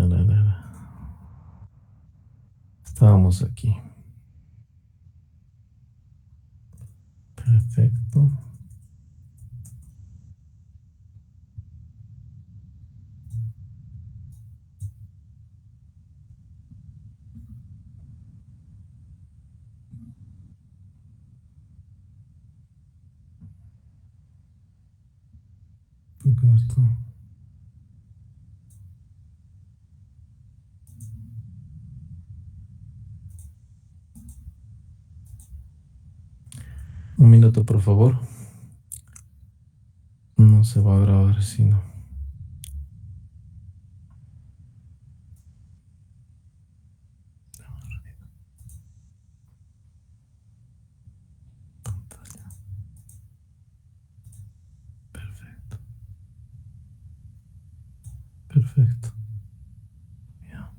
Tararara. Estábamos aquí. Perfecto. Perfecto. Un minuto, por favor. No se va a grabar, sino. Perfecto. Perfecto. Ya.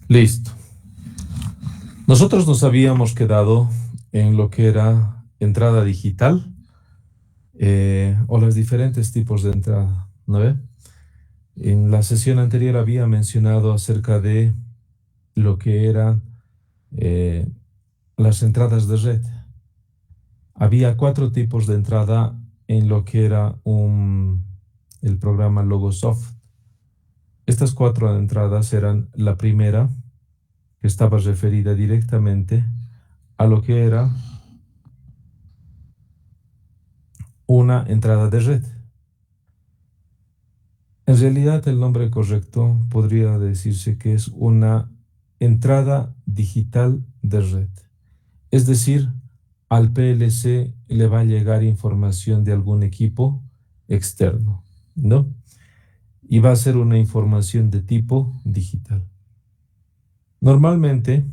Listo. Nosotros nos habíamos quedado en lo que era entrada digital o los diferentes tipos de entrada, ¿no ve? En la sesión anterior había mencionado acerca de lo que eran eh, las entradas de red. Había cuatro tipos de entrada en lo que era el programa Logosoft. Estas cuatro entradas eran la primera, que estaba referida directamente a lo que era una entrada de red. En realidad, el nombre correcto podría decirse que es una entrada digital de red. Es decir, al PLC le va a llegar información de algún equipo externo, ¿no? Y va a ser una información de tipo digital. Normalmente,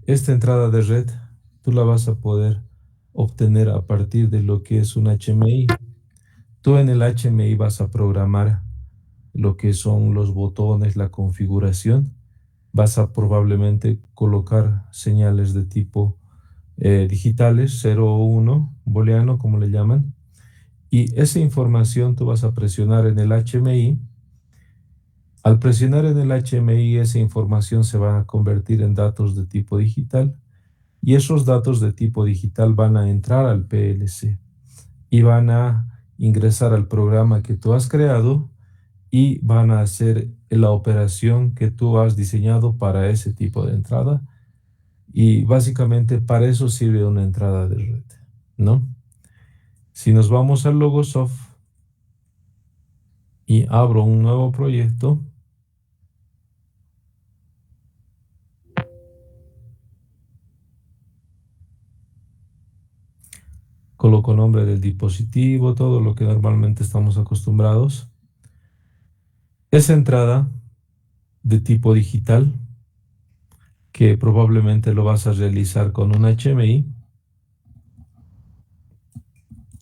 esta entrada de red tú la vas a poder obtener a partir de lo que es un HMI. Tú en el HMI vas a programar lo que son los botones, la configuración. Vas a probablemente colocar señales de tipo digitales, 0 o 1, booleano, como le llaman. Y esa información tú vas a presionar en el HMI. Al presionar en el HMI, esa información se va a convertir en datos de tipo digital y esos datos de tipo digital van a entrar al PLC y van a ingresar al programa que tú has creado y van a hacer la operación que tú has diseñado para ese tipo de entrada. Y básicamente para eso sirve una entrada de red, ¿no? Si nos vamos al Logosoft y abro un nuevo proyecto, coloco nombre del dispositivo, todo lo que normalmente estamos acostumbrados. Esa entrada de tipo digital, que probablemente lo vas a realizar con un HMI,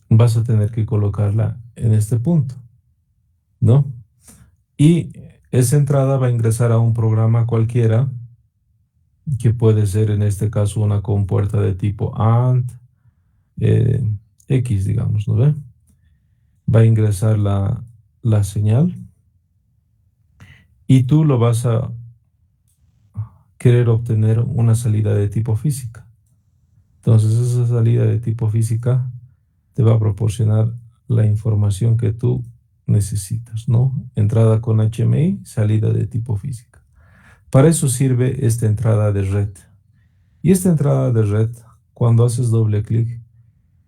vas a tener que colocarla en este punto, ¿no? Y esa entrada va a ingresar a un programa cualquiera, que puede ser en este caso una compuerta de tipo AND, eh, X, digamos, ¿no ve? Va a ingresar la señal y tú lo vas a querer obtener una salida de tipo física. Entonces esa salida de tipo física te va a proporcionar la información que tú necesitas, ¿no? Entrada con HMI, salida de tipo física. Para eso sirve esta entrada de red. Y esta entrada de red, cuando haces doble clic,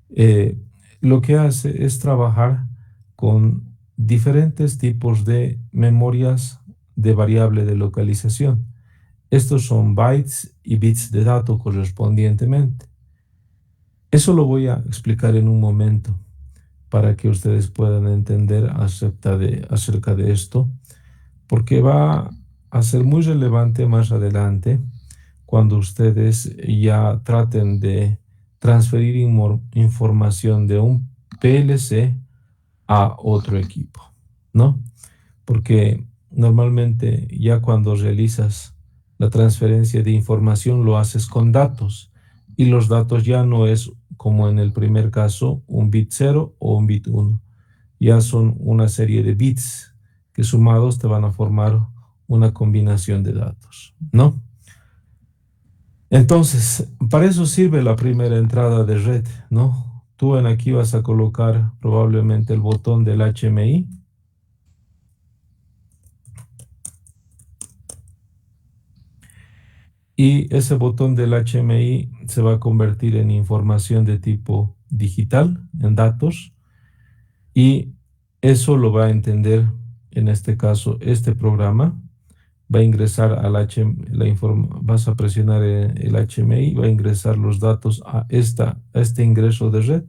eh, lo que hace es trabajar con diferentes tipos de memorias de variable de localización. Estos son bytes y bits de dato correspondientemente. Eso lo voy a explicar en un momento para que ustedes puedan entender acerca de esto, porque va a ser muy relevante más adelante cuando ustedes ya traten de transferir información de un PLC a otro equipo, ¿no? Porque normalmente ya cuando realizas la transferencia de información lo haces con datos y los datos ya no es como en el primer caso un bit 0 o un bit 1, ya son una serie de bits que sumados te van a formar una combinación de datos, ¿no? Entonces, para eso sirve la primera entrada de red, ¿no? Tú en aquí vas a colocar probablemente el botón del HMI y ese botón del HMI se va a convertir en información de tipo digital, en datos, y eso lo va a entender, en este caso, este programa. Va a ingresar al vas a presionar el HMI, va a ingresar los datos a este ingreso de red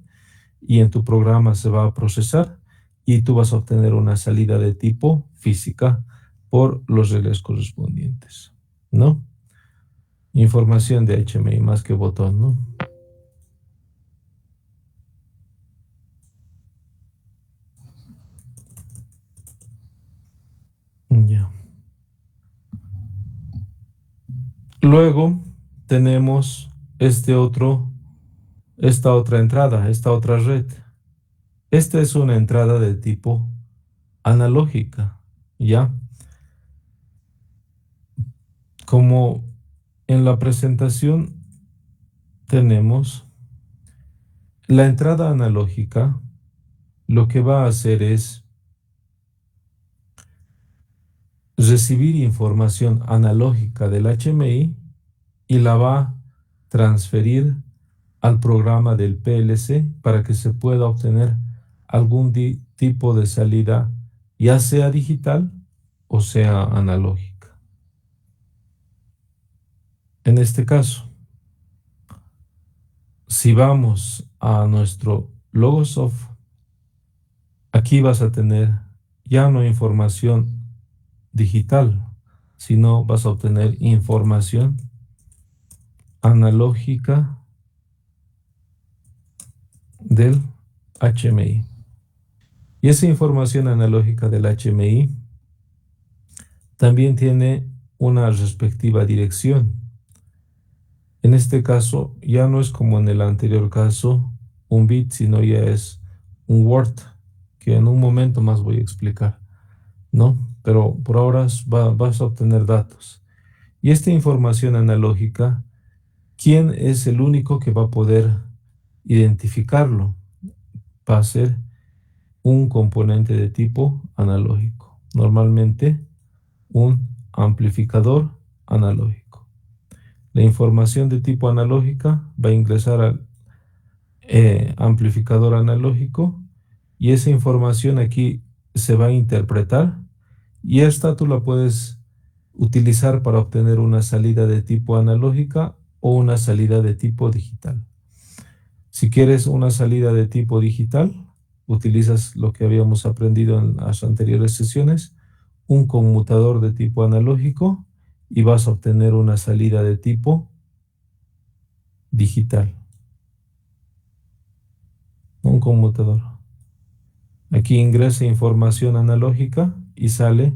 y en tu programa se va a procesar y tú vas a obtener una salida de tipo física por los relés correspondientes, ¿no? Información de HMI más que botón, ¿no? Ya. Luego tenemos esta otra entrada, esta otra red. Esta es una entrada de tipo analógica, ¿ya? Como en la presentación tenemos la entrada analógica, lo que va a hacer es recibir información analógica del HMI y la va a transferir al programa del PLC para que se pueda obtener algún tipo de salida, ya sea digital o sea analógica. En este caso, si vamos a nuestro Logosoft, aquí vas a tener ya no información digital, sino vas a obtener información analógica del HMI. Y esa información analógica del HMI también tiene una respectiva dirección. En este caso, ya no es como en el anterior caso un bit, sino ya es un word, que en un momento más voy a explicar, ¿no? Pero por ahora vas a obtener datos. Y esta información analógica, ¿quién es el único que va a poder identificarlo? Va a ser un componente de tipo analógico, normalmente un amplificador analógico. La información de tipo analógica va a ingresar al amplificador analógico y esa información aquí se va a interpretar y esta tú la puedes utilizar para obtener una salida de tipo analógica o una salida de tipo digital. Si quieres una salida de tipo digital, utilizas lo que habíamos aprendido en las anteriores sesiones, un conmutador de tipo analógico y vas a obtener una salida de tipo digital. Un conmutador. Aquí ingresa información analógica y sale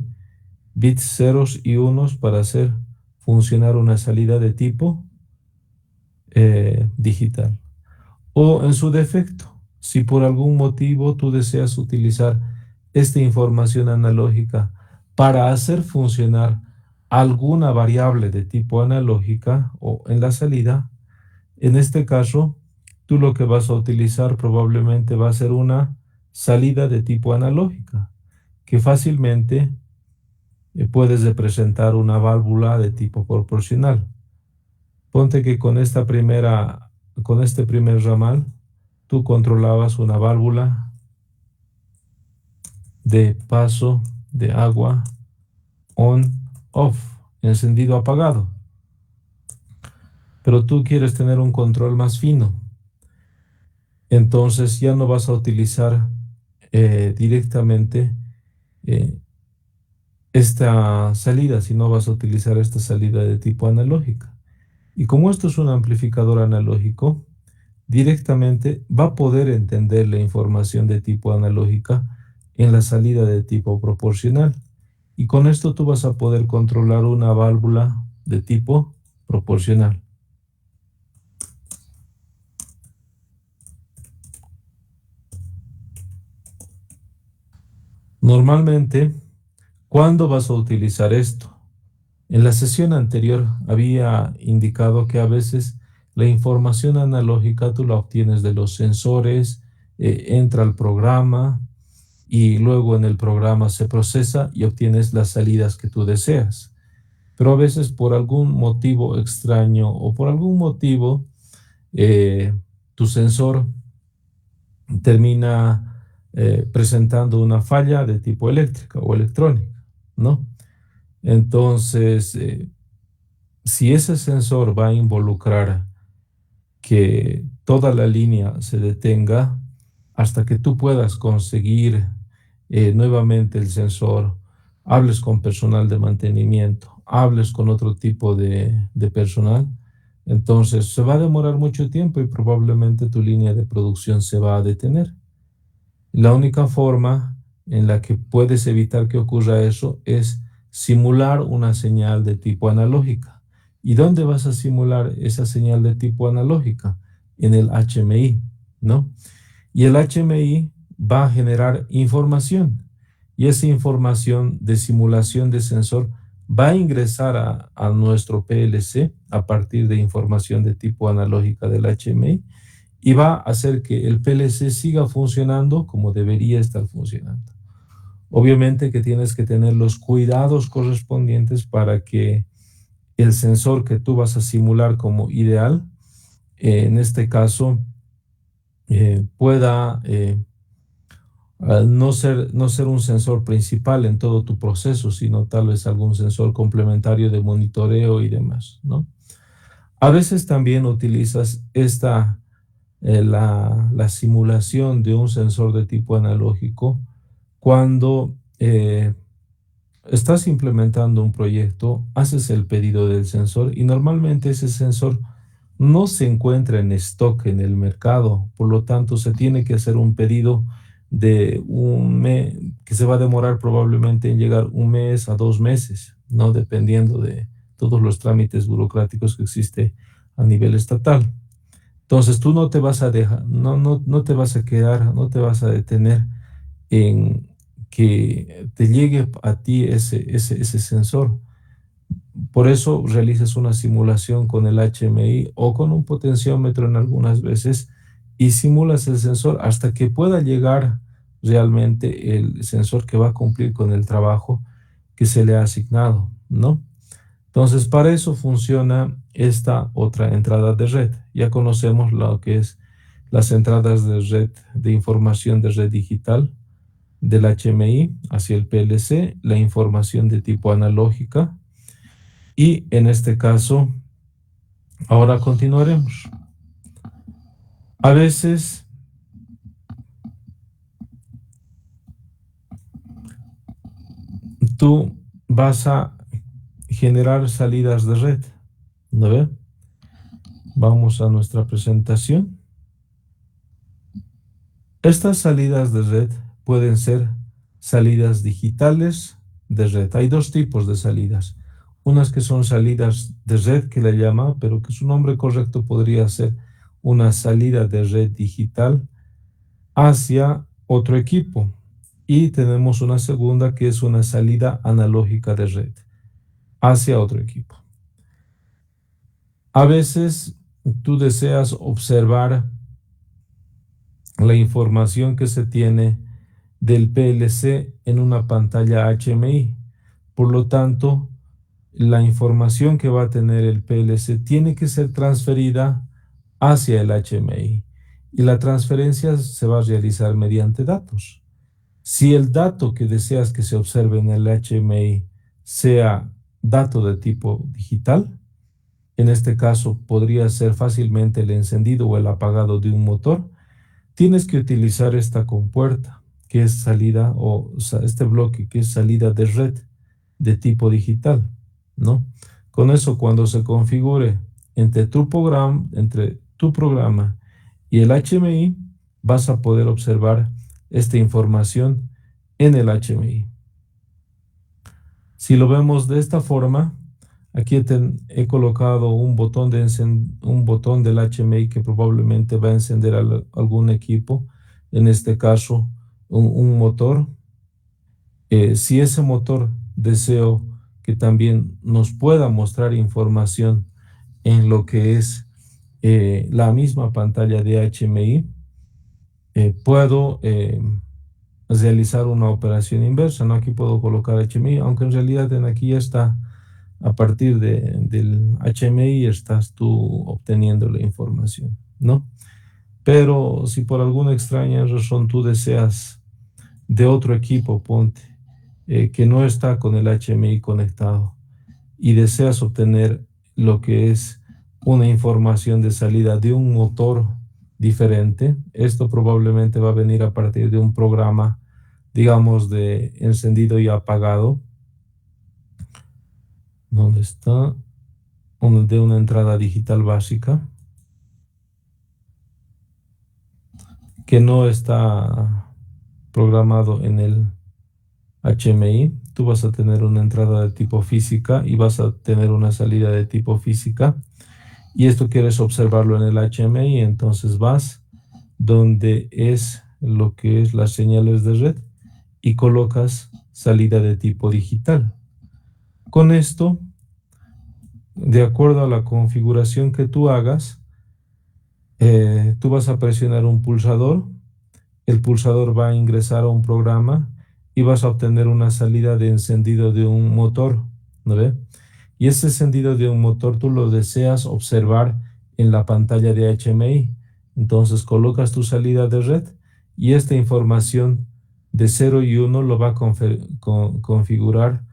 bits ceros y unos para hacer funcionar una salida de tipo digital. O en su defecto, si por algún motivo tú deseas utilizar esta información analógica para hacer funcionar alguna variable de tipo analógica o en la salida, en este caso, tú lo que vas a utilizar probablemente va a ser una salida de tipo analógica, que fácilmente puedes representar una válvula de tipo proporcional. Ponte que con este primer ramal, tú controlabas una válvula de paso de agua on-off, encendido o apagado. Pero tú quieres tener un control más fino. Entonces ya no vas a utilizar directamente eh, esta salida, sino vas a utilizar esta salida de tipo analógica. Y como esto es un amplificador analógico, directamente va a poder entender la información de tipo analógica en la salida de tipo proporcional. Y con esto tú vas a poder controlar una válvula de tipo proporcional. Normalmente, ¿cuándo vas a utilizar esto? En la sesión anterior había indicado que a veces la información analógica tú la obtienes de los sensores, entra al programa y luego en el programa se procesa y obtienes las salidas que tú deseas. Pero a veces por algún motivo extraño o por algún motivo tu sensor termina presentando una falla de tipo eléctrica o electrónica, ¿no? Entonces, si ese sensor va a involucrar que toda la línea se detenga hasta que tú puedas conseguir nuevamente el sensor, hables con personal de mantenimiento, hables con otro tipo de personal, entonces se va a demorar mucho tiempo y probablemente tu línea de producción se va a detener. La única forma en la que puedes evitar que ocurra eso es simular una señal de tipo analógica. ¿Y dónde vas a simular esa señal de tipo analógica? En el HMI, ¿no? Y el HMI va a generar información. Y esa información de simulación de sensor va a ingresar a nuestro PLC a partir de información de tipo analógica del HMI y va a hacer que el PLC siga funcionando como debería estar funcionando. Obviamente que tienes que tener los cuidados correspondientes para que el sensor que tú vas a simular como ideal, en este caso, pueda no ser un sensor principal en todo tu proceso, sino tal vez algún sensor complementario de monitoreo y demás, ¿no? A veces también utilizas la simulación de un sensor de tipo analógico cuando estás implementando un proyecto, haces el pedido del sensor y normalmente ese sensor no se encuentra en stock en el mercado, por lo tanto se tiene que hacer un pedido de un mes que se va a demorar probablemente en llegar un mes a 2 meses, ¿no? Dependiendo de todos los trámites burocráticos que existe a nivel estatal. Entonces tú no te vas a dejar, no te vas a quedar, no te vas a detener en que te llegue a ti ese sensor. Por eso realizas una simulación con el HMI o con un potenciómetro en algunas veces y simulas el sensor hasta que pueda llegar realmente el sensor que va a cumplir con el trabajo que se le ha asignado, ¿no? Entonces, para eso funciona esta otra entrada de red. Ya conocemos lo que es las entradas de red de información de red digital del HMI hacia el PLC, la información de tipo analógica y en este caso, ahora continuaremos. A veces tú vas a generar salidas de red, ¿no ve? Vamos a nuestra presentación. Estas salidas de red pueden ser salidas digitales de red. Hay dos tipos de salidas. Unas que son salidas de red, que le llama, pero que su nombre correcto podría ser una salida de red digital hacia otro equipo. Y tenemos una segunda que es una salida analógica de red hacia otro equipo. A veces tú deseas observar la información que se tiene del PLC en una pantalla HMI. Por lo tanto, la información que va a tener el PLC tiene que ser transferida hacia el HMI y la transferencia se va a realizar mediante datos. Si el dato que deseas que se observe en el HMI sea dato de tipo digital. En este caso podría ser fácilmente el encendido o el apagado de un motor. Tienes que utilizar esta compuerta, que es salida, este bloque que es salida de red de tipo digital, ¿no? Con eso, cuando se configure entre tu programa y el HMI, vas a poder observar esta información en el HMI. Si lo vemos de esta forma, aquí he colocado un botón del HMI que probablemente va a encender algún equipo, en este caso un motor. Si ese motor deseo que también nos pueda mostrar información en lo que es la misma pantalla de HMI, puedo realizar una operación inversa, ¿no? Aquí puedo colocar HMI, aunque en realidad aquí ya está, a partir del HMI estás tú obteniendo la información, ¿no? Pero si por alguna extraña razón tú deseas de otro equipo, ponte, que no está con el HMI conectado y deseas obtener lo que es una información de salida de un motor diferente, esto probablemente va a venir a partir de un programa, digamos, de encendido y apagado. ¿Dónde está? De una entrada digital básica que no está programado en el HMI. Tú vas a tener una entrada de tipo física y vas a tener una salida de tipo física. Y esto quieres observarlo en el HMI, entonces vas donde es lo que es las señales de red y colocas salida de tipo digital. Con esto, de acuerdo a la configuración que tú hagas, tú vas a presionar un pulsador, el pulsador va a ingresar a un programa y vas a obtener una salida de encendido de un motor, ¿no ve? Y ese encendido de un motor tú lo deseas observar en la pantalla de HMI. Entonces colocas tu salida de red y esta información de 0 y 1 lo va a configurar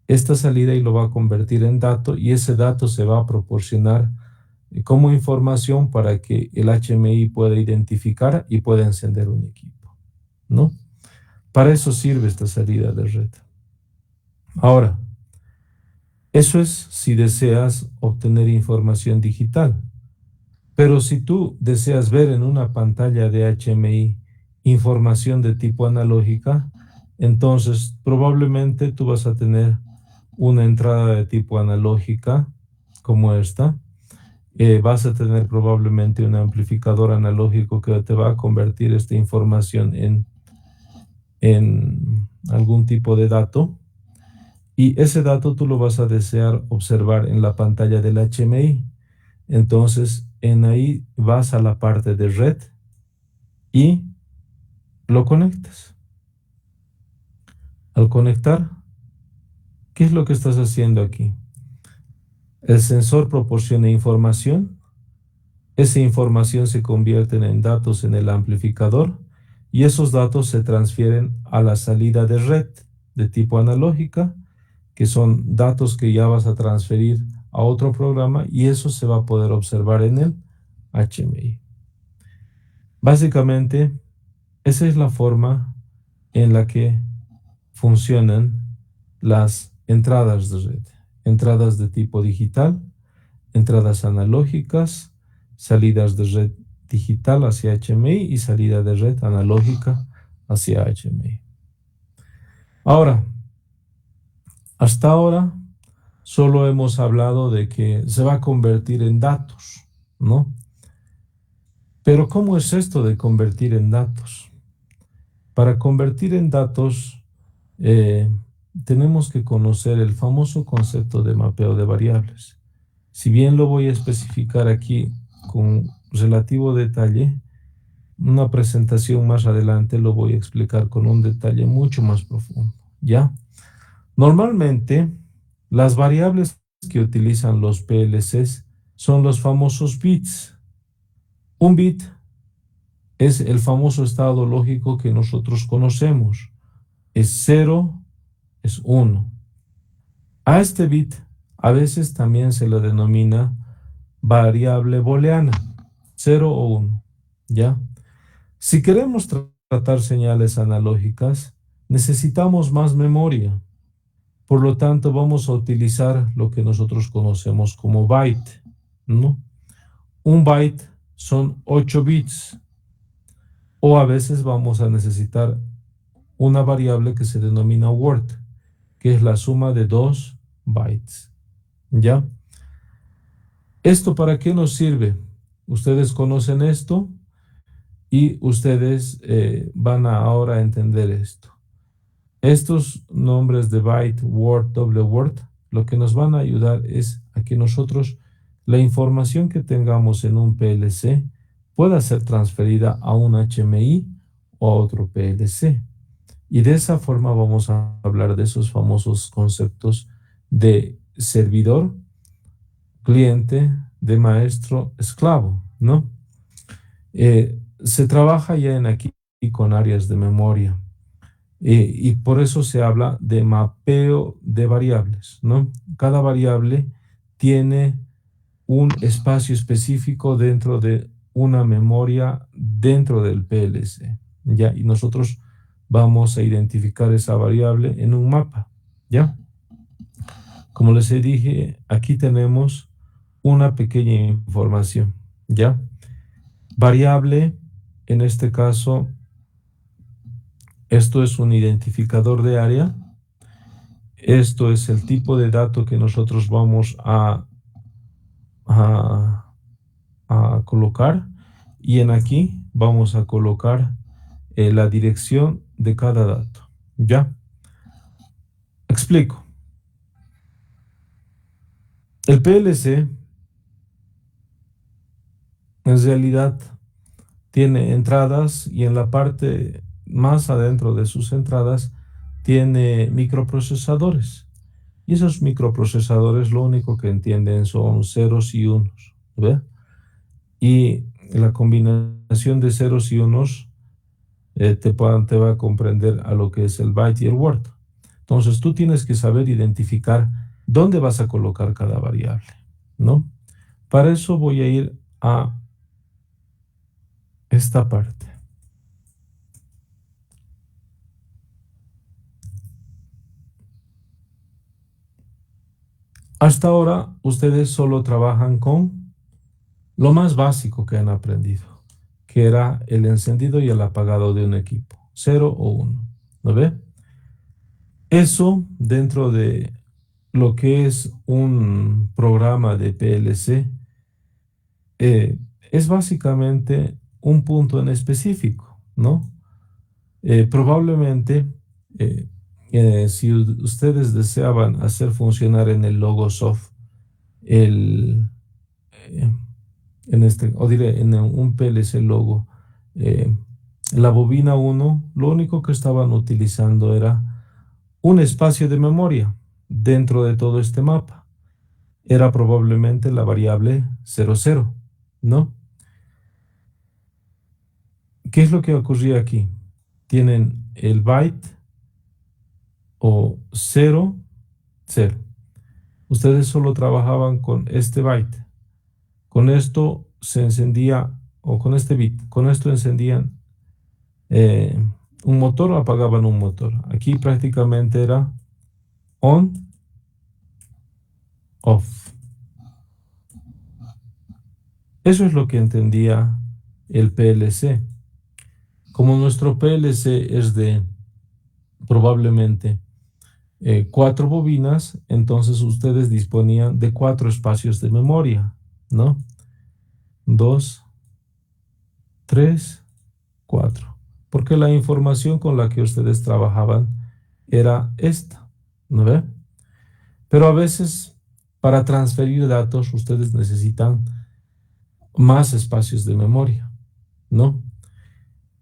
esta salida y lo va a convertir en dato, y ese dato se va a proporcionar como información para que el HMI pueda identificar y pueda encender un equipo, ¿no? Para eso sirve esta salida de red. Ahora, eso es si deseas obtener información digital. Pero si tú deseas ver en una pantalla de HMI información de tipo analógica, entonces probablemente tú vas a tener una entrada de tipo analógica como esta. Vas a tener probablemente un amplificador analógico que te va a convertir esta información en algún tipo de dato. Y ese dato tú lo vas a desear observar en la pantalla del HMI. Entonces, en ahí vas a la parte de red y lo conectas. Al conectar, ¿qué es lo que estás haciendo aquí? El sensor proporciona información, esa información se convierte en datos en el amplificador y esos datos se transfieren a la salida de red de tipo analógica, que son datos que ya vas a transferir a otro programa, y eso se va a poder observar en el HMI. Básicamente, esa es la forma en la que funcionan las entradas de red. Entradas de tipo digital, entradas analógicas, salidas de red digital hacia HMI y salida de red analógica hacia HMI. Ahora, hasta ahora solo hemos hablado de que se va a convertir en datos, ¿no? Pero ¿cómo es esto de convertir en datos? Para convertir en datos, tenemos que conocer el famoso concepto de mapeo de variables. Si bien lo voy a especificar aquí con relativo detalle, una presentación más adelante lo voy a explicar con un detalle mucho más profundo, ¿ya? Normalmente, las variables que utilizan los PLCs son los famosos bits. Un bit es el famoso estado lógico que nosotros conocemos. Es 0, es 1. A este bit a veces también se le denomina variable booleana, 0 o 1, ¿ya? Si queremos tratar señales analógicas, necesitamos más memoria. Por lo tanto, vamos a utilizar lo que nosotros conocemos como byte, ¿no? Un byte son 8 bits, o a veces vamos a necesitar una variable que se denomina word, que es la suma de 2 bytes, ¿ya? ¿Esto para qué nos sirve? Ustedes conocen esto y ustedes van a ahora entender esto. Estos nombres de byte, word, doble word, lo que nos van a ayudar es a que nosotros la información que tengamos en un PLC pueda ser transferida a un HMI o a otro PLC. Y de esa forma vamos a hablar de esos famosos conceptos de servidor, cliente, de maestro, esclavo, ¿no? Se trabaja ya en aquí con áreas de memoria. Y por eso se habla de mapeo de variables, ¿no? Cada variable tiene un espacio específico dentro de una memoria dentro del PLC, ¿ya? Y nosotros vamos a identificar esa variable en un mapa, ¿ya? Como les dije, aquí tenemos una pequeña información, ¿ya? Variable, en este caso, esto es un identificador de área. Esto es el tipo de dato que nosotros vamos a, a colocar. Y en aquí vamos a colocar la dirección de cada dato. ¿Ya? Explico. El PLC en realidad tiene entradas y en la parte más adentro de sus entradas tiene microprocesadores. Y esos microprocesadores lo único que entienden son ceros y unos, ¿ve? Y la combinación de ceros y unos te va a comprender a lo que es el byte y el word. Entonces tú tienes que saber identificar dónde vas a colocar cada variable, ¿no? Para eso voy a ir a esta parte. Hasta ahora ustedes solo trabajan con lo más básico que han aprendido, que era el encendido y el apagado de un equipo, 0 o 1, ¿no ve? Eso dentro de lo que es un programa de PLC es básicamente un punto en específico, ¿no? Probablemente, eh, si ustedes deseaban hacer funcionar en el Logosoft el, eh, o diré, en un PLC Logo, eh, la bobina 1, lo único que estaban utilizando era un espacio de memoria dentro de todo este mapa. Era probablemente la variable 00, ¿no? ¿Qué es lo que ocurría aquí? Tienen el byte o 0, 0. Ustedes solo trabajaban con este byte. Con esto se encendía, o con este bit, con esto encendían eh, un motor o apagaban un motor. Aquí prácticamente era on, off. Eso es lo que entendía el PLC. Como nuestro PLC es de probablemente 4 bobinas, entonces ustedes disponían de 4 espacios de memoria, ¿no? 2, 3, 4. Porque la información con la que ustedes trabajaban era esta, ¿no ve? Pero a veces para transferir datos ustedes necesitan más espacios de memoria, ¿no?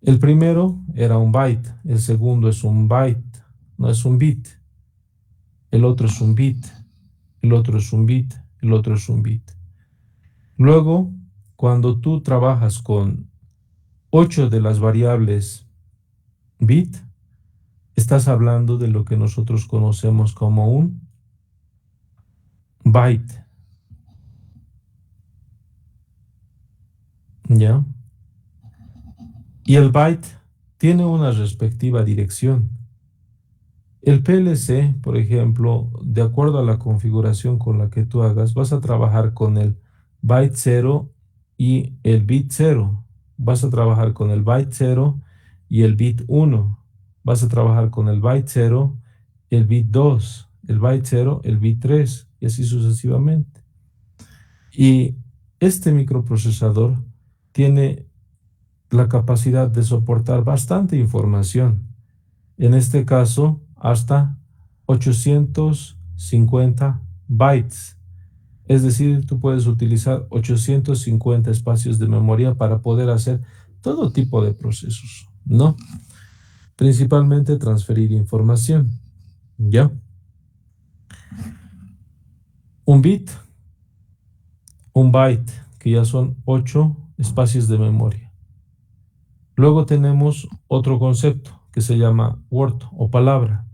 El primero era un byte, el segundo es un byte, no es un bit, el otro es un bit, el otro es un bit, el otro es un bit. Luego, cuando tú trabajas con 8 de las variables bit, estás hablando de lo que nosotros conocemos como un byte. ¿Ya? Y el byte tiene una respectiva dirección. El PLC, por ejemplo, de acuerdo a la configuración con la que tú hagas, vas a trabajar con el byte 0 y el bit 0. Vas a trabajar con el byte 0 y el bit 1. Vas a trabajar con el byte 0, el bit 2, el byte 0, el bit 3 y así sucesivamente. Y este microprocesador tiene la capacidad de soportar bastante información. En este caso, hasta 850 bytes. Es decir, tú puedes utilizar 850 espacios de memoria para poder hacer todo tipo de procesos, ¿no? Principalmente transferir información, ¿ya? Un bit, un byte, que ya son 8 espacios de memoria. Luego tenemos otro concepto que se llama word o palabra.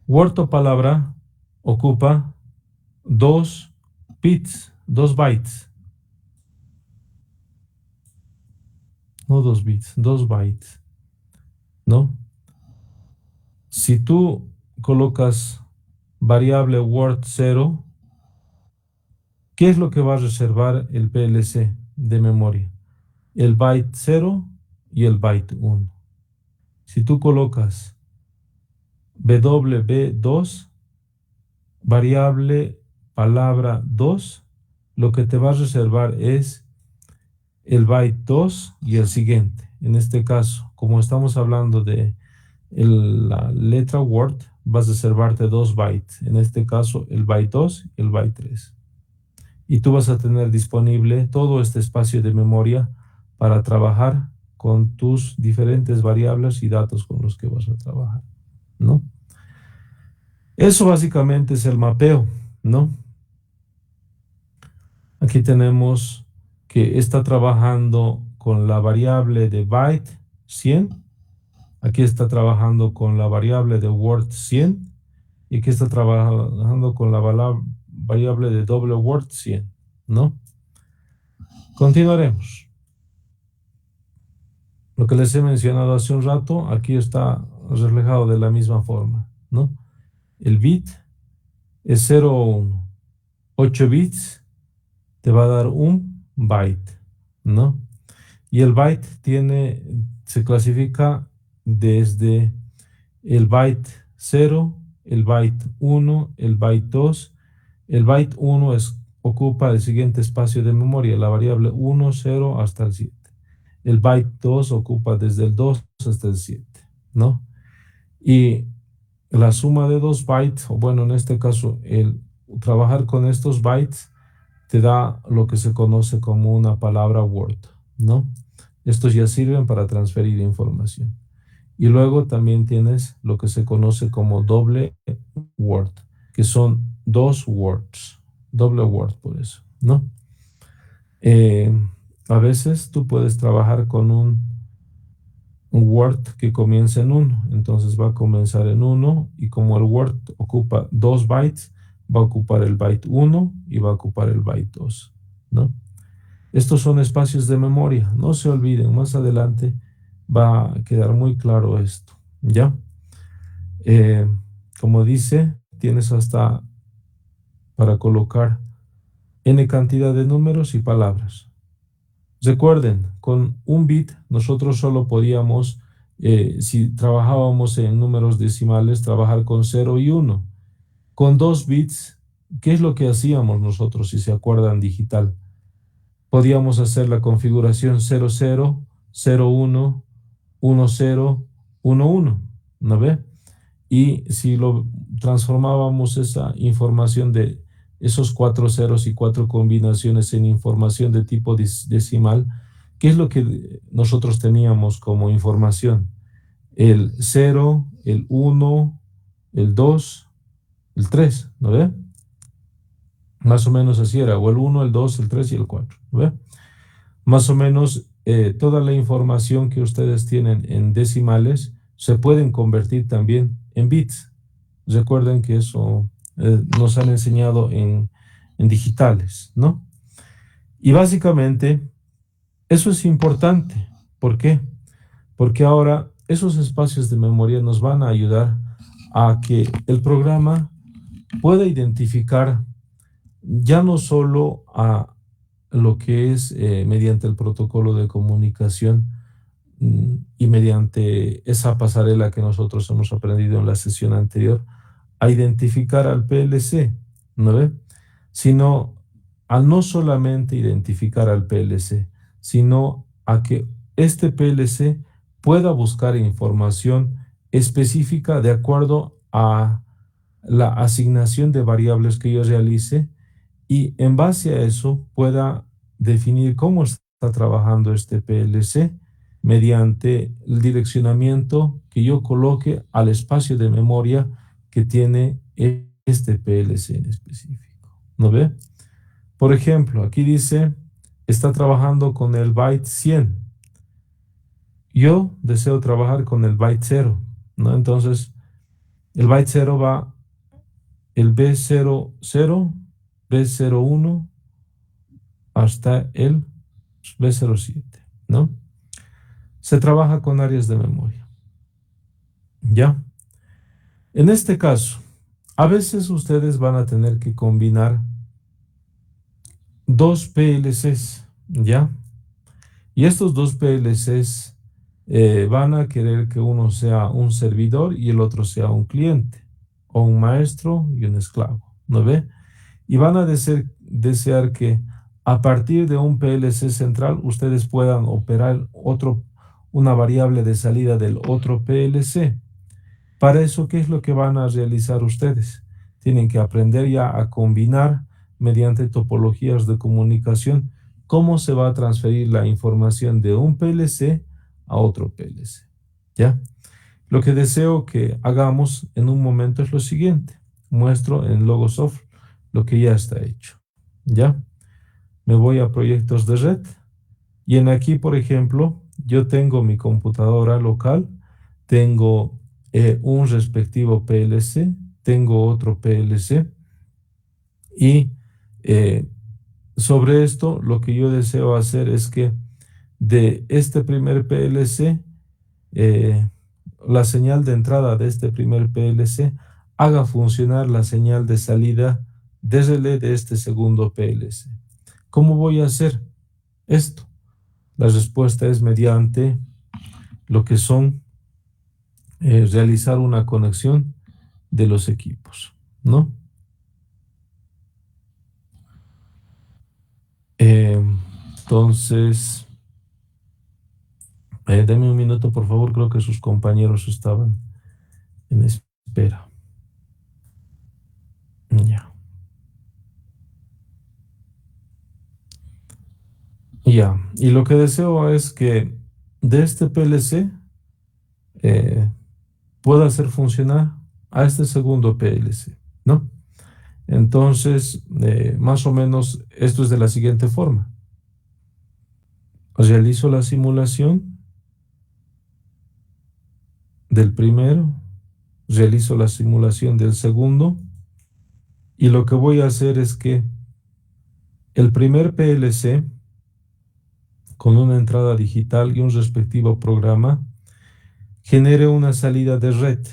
Word o palabra ocupa 2 bits, 2 bytes, no 2 bits, 2 bytes, ¿no? Si tú colocas variable word 0, ¿qué es lo que va a reservar el PLC de memoria? El byte 0 y el byte 1. Si tú colocas WB2, variable palabra 2, lo que te va a reservar es el byte 2 y el siguiente. En este caso, como estamos hablando de la letra Word, vas a reservarte 2 bytes. En este caso, el byte 2 y el byte 3. Y tú vas a tener disponible todo este espacio de memoria para trabajar con tus diferentes variables y datos con los que vas a trabajar, ¿no? Eso básicamente es el mapeo, ¿no? Aquí tenemos que está trabajando con la variable de byte 100. Aquí está trabajando con la variable de word 100. Y aquí está trabajando con la variable de doble word 100, ¿no? Continuaremos. Lo que les he mencionado hace un rato, aquí está reflejado de la misma forma, ¿no? El bit es 0 o 1. 8 bits te va a dar un byte, ¿no? Y el byte se clasifica desde el byte 0, el byte 1, el byte 2. El byte 1 ocupa el siguiente espacio de memoria, la variable 1, 0 hasta el 7. El byte 2 ocupa desde el 2 hasta el 7, ¿no? Y la suma de 2 bytes, o bueno, en este caso, el trabajar con estos bytes te da lo que se conoce como una palabra Word, ¿no? Estos ya sirven para transferir información. Y luego también tienes lo que se conoce como doble Word, que son 2 words, doble Word por eso, ¿no? A veces tú puedes trabajar con un Word que comienza en 1, entonces va a comenzar en 1 y como el Word ocupa 2 bytes, va a ocupar el byte 1 y va a ocupar el byte 2, ¿no? Estos son espacios de memoria, no se olviden, más adelante va a quedar muy claro esto, ¿ya? Como dice, tienes hasta para colocar n cantidad de números y palabras. Recuerden, con un bit nosotros solo podíamos, si trabajábamos en números decimales, trabajar con 0 y 1. Con 2 bits, ¿qué es lo que hacíamos nosotros, si se acuerdan, digital? Podíamos hacer la configuración 00, 01, 10, 11, ¿no ve? Y si lo transformábamos esa información de esos 4 ceros y 4 combinaciones en información de tipo decimal, ¿qué es lo que nosotros teníamos como información? El 0, el 1, el 2, el 3, ¿no ve? Más o menos así era, o el 1, el 2, el 3 y el 4, ¿no ve? Más o menos toda la información que ustedes tienen en decimales se pueden convertir también en bits. Recuerden que eso nos han enseñado en digitales, ¿no? Y básicamente eso es importante. ¿Por qué? Porque ahora esos espacios de memoria nos van a ayudar a que el programa pueda identificar ya no solo a lo que es mediante el protocolo de comunicación y mediante esa pasarela que nosotros hemos aprendido en la sesión anterior, a identificar al PLC, ¿no ve? Sino a no solamente identificar al PLC, sino a que este PLC pueda buscar información específica de acuerdo a la asignación de variables que yo realice y en base a eso pueda definir cómo está trabajando este PLC mediante el direccionamiento que yo coloque al espacio de memoria que tiene este PLC en específico. ¿No ve? Por ejemplo, aquí dice, está trabajando con el byte 100. Yo deseo trabajar con el byte 0, ¿no? Entonces, el byte 0 va el B00, B01 hasta el B07, ¿no? Se trabaja con áreas de memoria. ¿Ya? En este caso, a veces ustedes van a tener que combinar dos PLCs, ¿ya? Y estos dos PLCs van a querer que uno sea un servidor y el otro sea un cliente, o un maestro y un esclavo, ¿no ve? Y van a desear que a partir de un PLC central ustedes puedan operar una variable de salida del otro PLC. Para eso, ¿qué es lo que van a realizar ustedes? Tienen que aprender ya a combinar mediante topologías de comunicación cómo se va a transferir la información de un PLC a otro PLC. ¿Ya? Lo que deseo que hagamos en un momento es lo siguiente. Muestro en Logosoft lo que ya está hecho. ¿Ya? Me voy a proyectos de red y en aquí, por ejemplo, yo tengo mi computadora local, tengo un respectivo PLC, tengo otro PLC y sobre esto lo que yo deseo hacer es que de este primer PLC, la señal de entrada de este primer PLC haga funcionar la señal de salida de relé de este segundo PLC. ¿Cómo voy a hacer esto? La respuesta es mediante lo que son realizar una conexión de los equipos, ¿no? Entonces, deme un minuto, por favor. Creo que sus compañeros estaban en espera. Ya. Ya. Y lo que deseo es que de este PLC pueda hacer funcionar a este segundo PLC, ¿no? Entonces, más o menos, esto es de la siguiente forma. Realizo la simulación del primero, realizo la simulación del segundo, y lo que voy a hacer es que el primer PLC, con una entrada digital y un respectivo programa, genere una salida de red,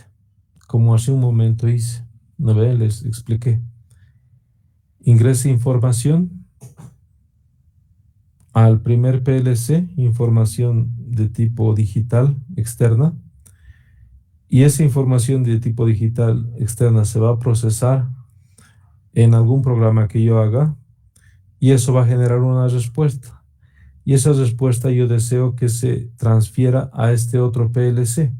como hace un momento hice. ¿No ve? Les expliqué. Ingrese información al primer PLC, información de tipo digital externa, y esa información de tipo digital externa se va a procesar en algún programa que yo haga, y eso va a generar una respuesta. Y esa respuesta yo deseo que se transfiera a este otro PLC.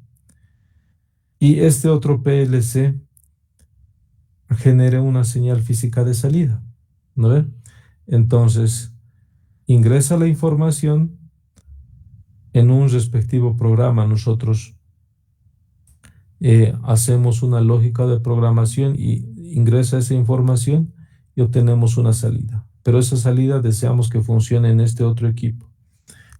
Y este otro PLC genere una señal física de salida, ¿no ve? Entonces, ingresa la información en un respectivo programa. Nosotros hacemos una lógica de programación y ingresa esa información y obtenemos una salida. Pero esa salida deseamos que funcione en este otro equipo.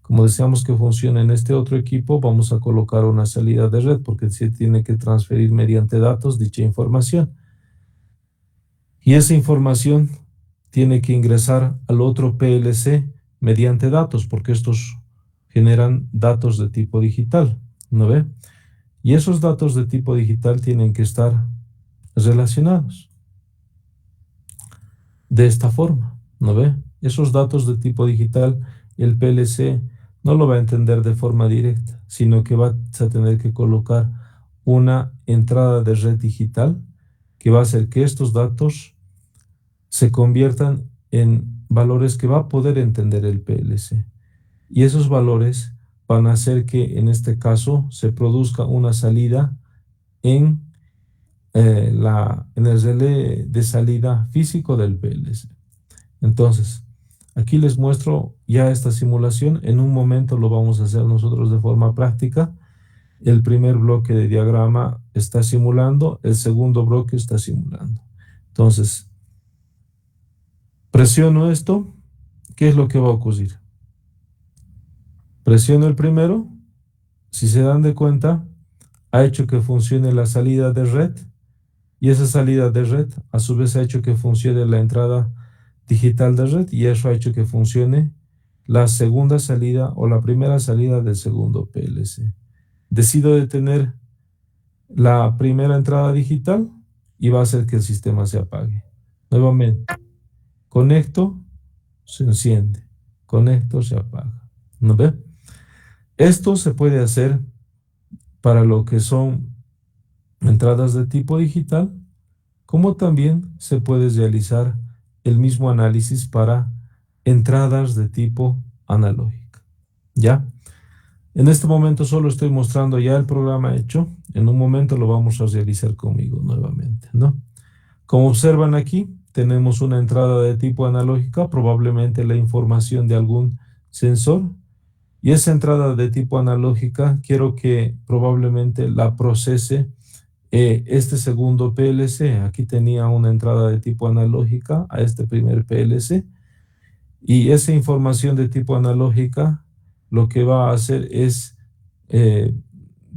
Como deseamos que funcione en este otro equipo, vamos a colocar una salida de red porque se tiene que transferir mediante datos dicha información. Y esa información tiene que ingresar al otro PLC mediante datos, porque estos generan datos de tipo digital, ¿no ve? Y esos datos de tipo digital tienen que estar relacionados de esta forma, ¿no ve? Esos datos de tipo digital, el PLC no lo va a entender de forma directa, sino que vas a tener que colocar una entrada de red digital que va a hacer que estos datos se conviertan en valores que va a poder entender el PLC. Y esos valores van a hacer que en este caso se produzca una salida en, en el relé de salida físico del PLC. Entonces, aquí les muestro ya esta simulación. En un momento lo vamos a hacer nosotros de forma práctica. El primer bloque de diagrama está simulando, el segundo bloque está simulando. Entonces, presiono esto, ¿qué es lo que va a ocurrir? Presiono el primero, si se dan de cuenta, ha hecho que funcione la salida de red y esa salida de red a su vez ha hecho que funcione la entrada digital de red y eso ha hecho que funcione la segunda salida o la primera salida del segundo PLC. Decido detener la primera entrada digital y va a hacer que el sistema se apague. Nuevamente, conecto, se enciende, conecto, se apaga. ¿No ve? Esto se puede hacer para lo que son entradas de tipo digital, como también se puede realizar el mismo análisis para entradas de tipo analógica. ¿Ya? En este momento solo estoy mostrando ya el programa hecho. En un momento lo vamos a realizar conmigo nuevamente, ¿no? Como observan aquí, tenemos una entrada de tipo analógica, probablemente la información de algún sensor. Y esa entrada de tipo analógica quiero que probablemente la procese este segundo PLC. Aquí tenía una entrada de tipo analógica a este primer PLC. Y esa información de tipo analógica lo que va a hacer es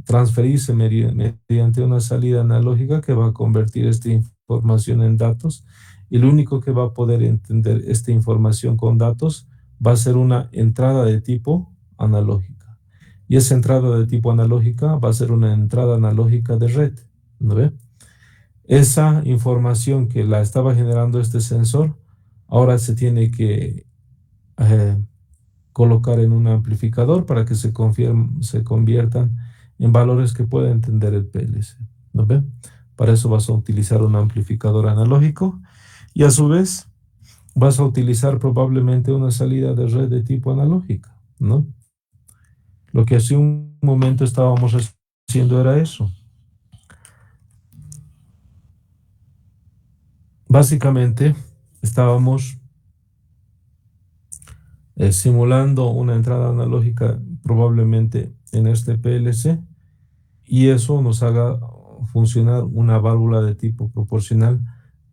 transferirse mediante una salida analógica que va a convertir esta información en datos. Y lo único que va a poder entender esta información con datos va a ser una entrada de tipo analógica. Y esa entrada de tipo analógica va a ser una entrada analógica de red, ¿no ve? Esa información que la estaba generando este sensor, ahora se tiene que colocar en un amplificador para que se conviertan en valores que pueda entender el PLC, ¿no ve? Para eso vas a utilizar un amplificador analógico y a su vez vas a utilizar probablemente una salida de red de tipo analógica, ¿no? Lo que hace un momento estábamos haciendo era eso. Básicamente estábamos simulando una entrada analógica probablemente en este PLC y eso nos haga funcionar una válvula de tipo proporcional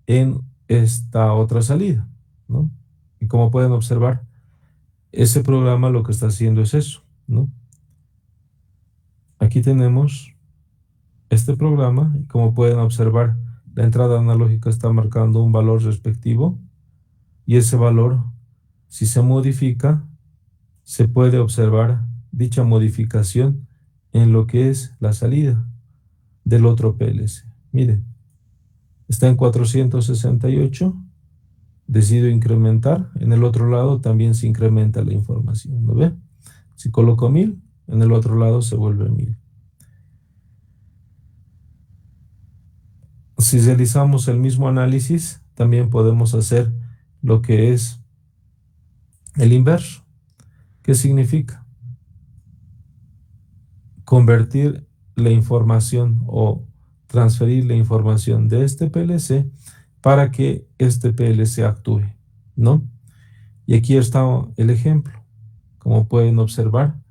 en esta otra salida, ¿no? Y como pueden observar, ese programa lo que está haciendo es eso, ¿no? Aquí tenemos este programa y como pueden observar, la entrada analógica está marcando un valor respectivo y ese valor, si se modifica, se puede observar dicha modificación en lo que es la salida del otro PLC. Miren, está en 468, decido incrementar, en el otro lado también se incrementa la información, ¿no ve? Si coloco 1000, en el otro lado se vuelve 1000. Si realizamos el mismo análisis, también podemos hacer lo que es el inverso. ¿Qué significa? Convertir la información o transferir la información de este PLC para que este PLC actúe, ¿no? Y aquí está el ejemplo. Como pueden observar,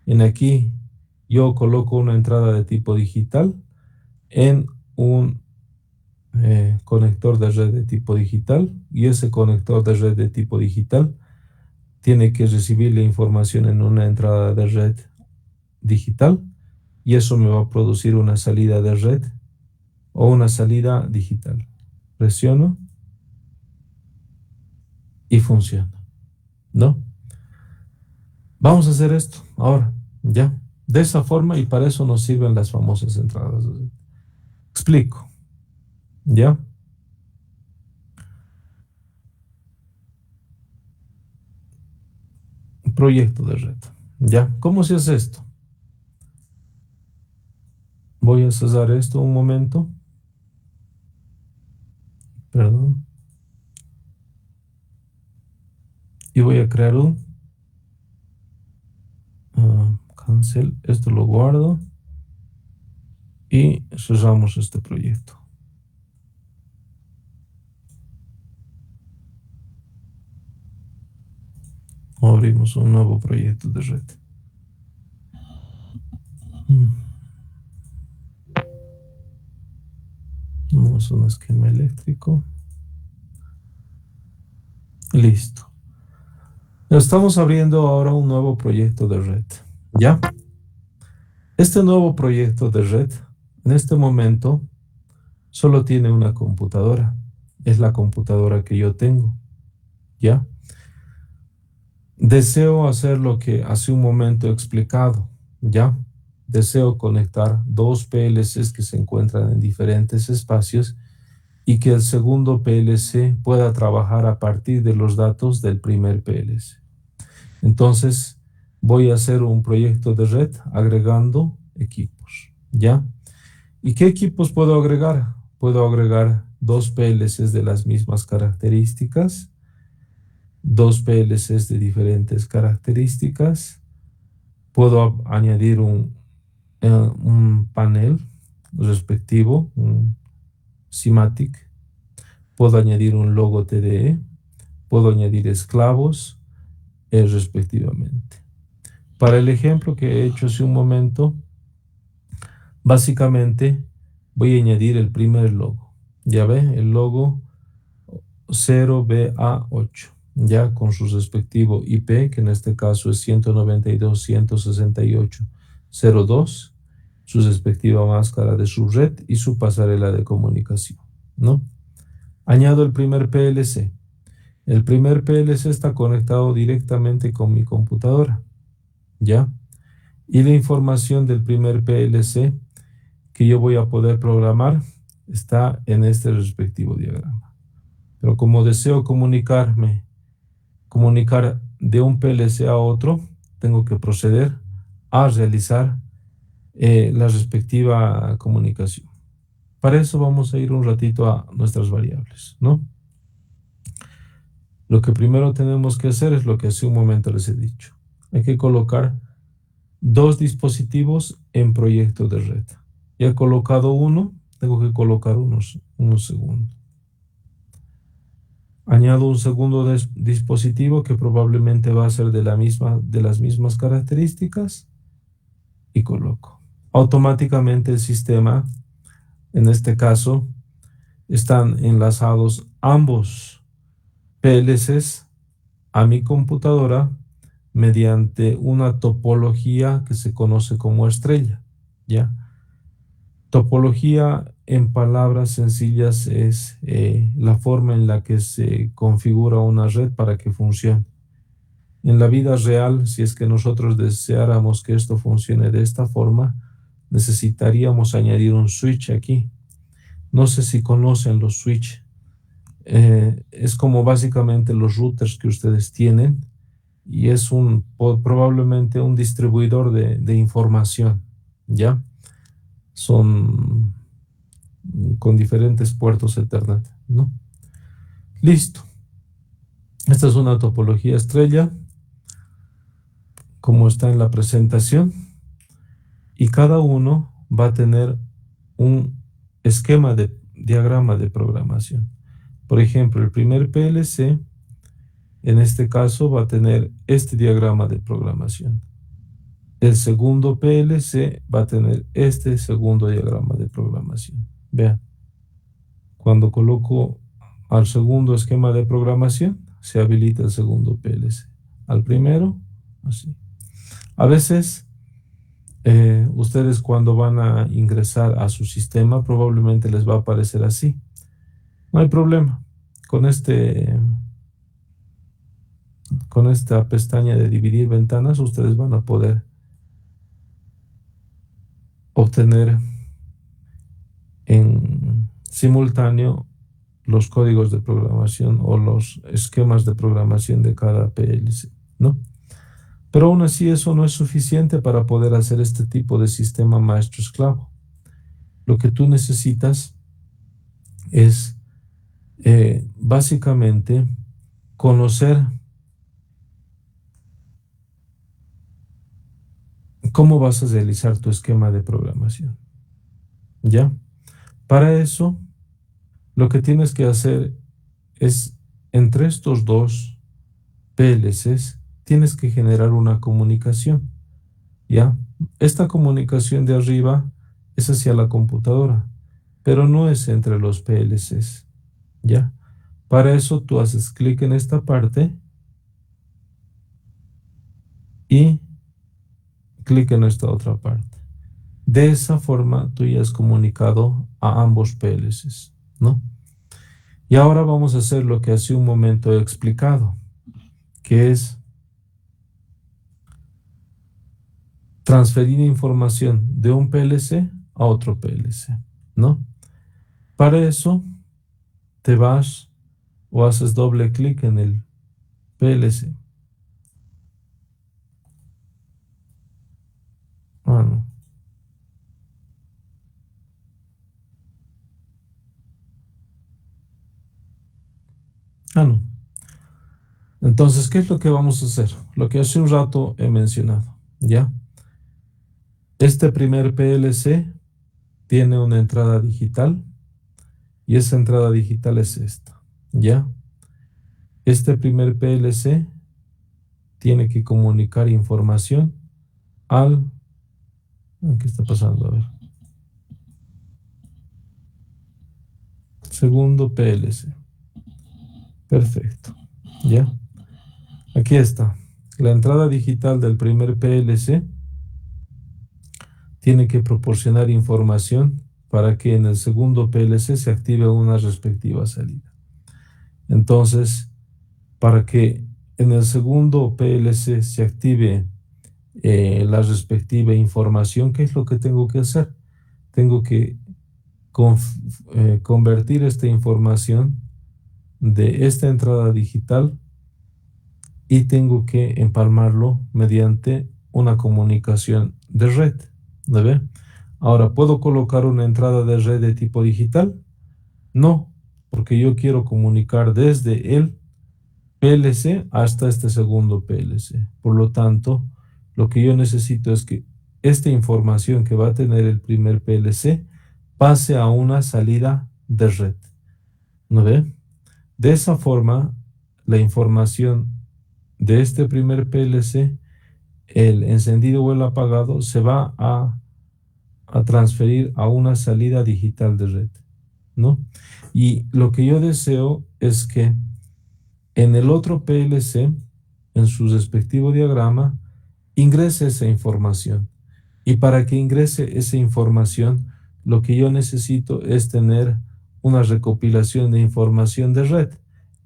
en aquí yo coloco una entrada de tipo digital en un conector de red de tipo digital y ese conector de red de tipo digital tiene que recibir la información en una entrada de red digital y eso me va a producir una salida de red o una salida digital. Presiono y funciona, ¿no? Vamos a hacer esto ahora, ¿ya? De esa forma, y para eso nos sirven las famosas entradas. Explico, ¿ya? Proyecto de red, ¿ya? ¿Cómo se hace esto? Voy a cesar esto un momento, perdón, y voy a crear un cancel, esto lo guardo y cerramos este proyecto. Abrimos un nuevo proyecto de red. Vamos a un esquema eléctrico. Listo. Estamos abriendo ahora un nuevo proyecto de red. ¿Ya? Este nuevo proyecto de red, en este momento, solo tiene una computadora. Es la computadora que yo tengo. ¿Ya? Deseo hacer lo que hace un momento he explicado. ¿Ya? Deseo conectar dos PLCs que se encuentran en diferentes espacios y que el segundo PLC pueda trabajar a partir de los datos del primer PLC. Entonces, voy a hacer un proyecto de red agregando equipos, ¿ya? ¿Y qué equipos puedo agregar? Puedo agregar dos PLCs de las mismas características, dos PLCs de diferentes características, puedo añadir un panel respectivo, un SIMATIC, puedo añadir un logo TDE, puedo añadir esclavos, respectivamente. Para el ejemplo que he hecho hace un momento, básicamente voy a añadir el primer logo. Ya ve, el logo 0BA8, ya con su respectivo IP, que en este caso es 192.168.0.2, su respectiva máscara de subred y su pasarela de comunicación, ¿no? Añado el primer PLC. El primer PLC está conectado directamente con mi computadora, ¿ya? Y la información del primer PLC que yo voy a poder programar está en este respectivo diagrama. Pero como deseo comunicar de un PLC a otro, tengo que proceder a realizar la respectiva comunicación. Para eso vamos a ir un ratito a nuestras variables, ¿no? Lo que primero tenemos que hacer es lo que hace un momento les he dicho. Hay que colocar dos dispositivos en proyecto de red. Ya he colocado uno, tengo que colocar uno segundo. Añado un segundo dispositivo que probablemente va a ser de las mismas características y coloco. Automáticamente el sistema, en este caso, están enlazados ambos PLCs a mi computadora mediante una topología que se conoce como estrella, ¿ya? Topología, en palabras sencillas, es la forma en la que se configura una red para que funcione. En la vida real, si es que nosotros deseáramos que esto funcione de esta forma, necesitaríamos añadir un switch aquí. No sé si conocen los switch. Es como básicamente los routers que ustedes tienen y es probablemente un distribuidor de información, ¿ya? Son con diferentes puertos Ethernet, ¿no? Listo. Esta es una topología estrella, como está en la presentación, y cada uno va a tener un esquema de diagrama de programación. Por ejemplo, el primer PLC, en este caso, va a tener este diagrama de programación. El segundo PLC va a tener este segundo diagrama de programación. Vean, cuando coloco al segundo esquema de programación, se habilita el segundo PLC. Al primero, así. A veces, ustedes cuando van a ingresar a su sistema, probablemente les va a aparecer así. No hay problema. Con este con esta pestaña de dividir ventanas, ustedes van a poder obtener en simultáneo los códigos de programación o los esquemas de programación de cada PLC, ¿no? Pero aún así eso no es suficiente para poder hacer este tipo de sistema maestro-esclavo. Lo que tú necesitas es básicamente conocer cómo vas a realizar tu esquema de programación, ¿ya? Para eso, lo que tienes que hacer es, entre estos dos PLCs, tienes que generar una comunicación, ¿ya? Esta comunicación de arriba es hacia la computadora, pero no es entre los PLCs, ¿ya? Para eso tú haces clic en esta parte y clic en esta otra parte. De esa forma tú ya has comunicado a ambos PLCs, ¿no? Y ahora vamos a hacer lo que hace un momento he explicado, que es transferir información de un PLC a otro PLC, ¿no? Para eso te vas o haces doble clic en el PLC. Ah, no. Ah, no. Entonces, ¿qué es lo que vamos a hacer? Lo que hace un rato he mencionado, ¿ya? Este primer PLC tiene una entrada digital y esa entrada digital es esta, ¿ya? Este primer PLC tiene que comunicar información al... ¿Qué está pasando? A ver. Segundo PLC. Perfecto, ¿ya? Aquí está. La entrada digital del primer PLC tiene que proporcionar información para que en el segundo PLC se active una respectiva salida. Entonces, para que en el segundo PLC se active la respectiva información, ¿qué es lo que tengo que hacer? Tengo que convertir esta información de esta entrada digital y tengo que empalmarlo mediante una comunicación de red, ¿no ve? Ahora, ¿puedo colocar una entrada de red de tipo digital? No, porque yo quiero comunicar desde el PLC hasta este segundo PLC. Por lo tanto, lo que yo necesito es que esta información que va a tener el primer PLC pase a una salida de red, ¿no ve? De esa forma, la información de este primer PLC, el encendido o el apagado, se va a transferir a una salida digital de red, ¿no? Y lo que yo deseo es que en el otro PLC, en su respectivo diagrama, ingrese esa información. Y para que ingrese esa información, lo que yo necesito es tener una recopilación de información de red.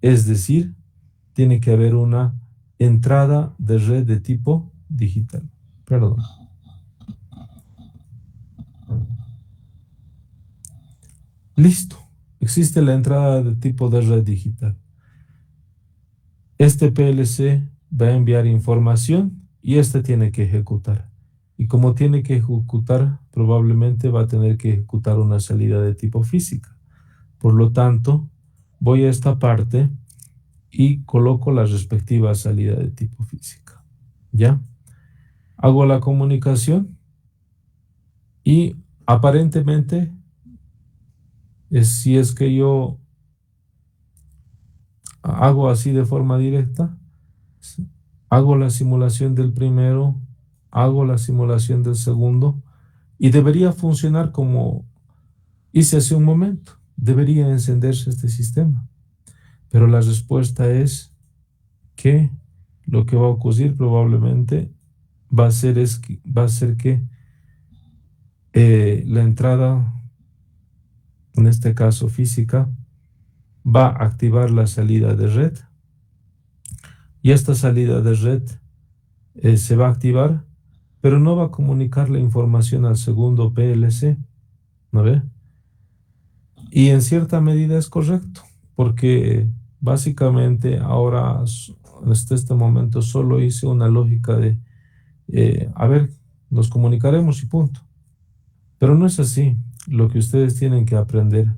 Es decir, tiene que haber una entrada de red de tipo digital. Perdón. Listo. Existe la entrada de tipo de red digital. Este PLC va a enviar información y este tiene que ejecutar. Y como tiene que ejecutar, probablemente va a tener que ejecutar una salida de tipo física. Por lo tanto, voy a esta parte y coloco la respectiva salida de tipo física. ¿Ya? Hago la comunicación y aparentemente, si es que yo hago así de forma directa, hago la simulación del primero, hago la simulación del segundo y debería funcionar como hice hace un momento. Debería encenderse este sistema. Pero la respuesta es que lo que va a ocurrir probablemente va a ser que la entrada, en este caso física, va a activar la salida de red, Y esta salida de red se va a activar, pero no va a comunicar la información al segundo PLC, ¿no ve? Y en cierta medida es correcto, porque básicamente ahora, hasta este momento, solo hice una lógica de, a ver, nos comunicaremos y punto. Pero no es así. Lo que ustedes tienen que aprender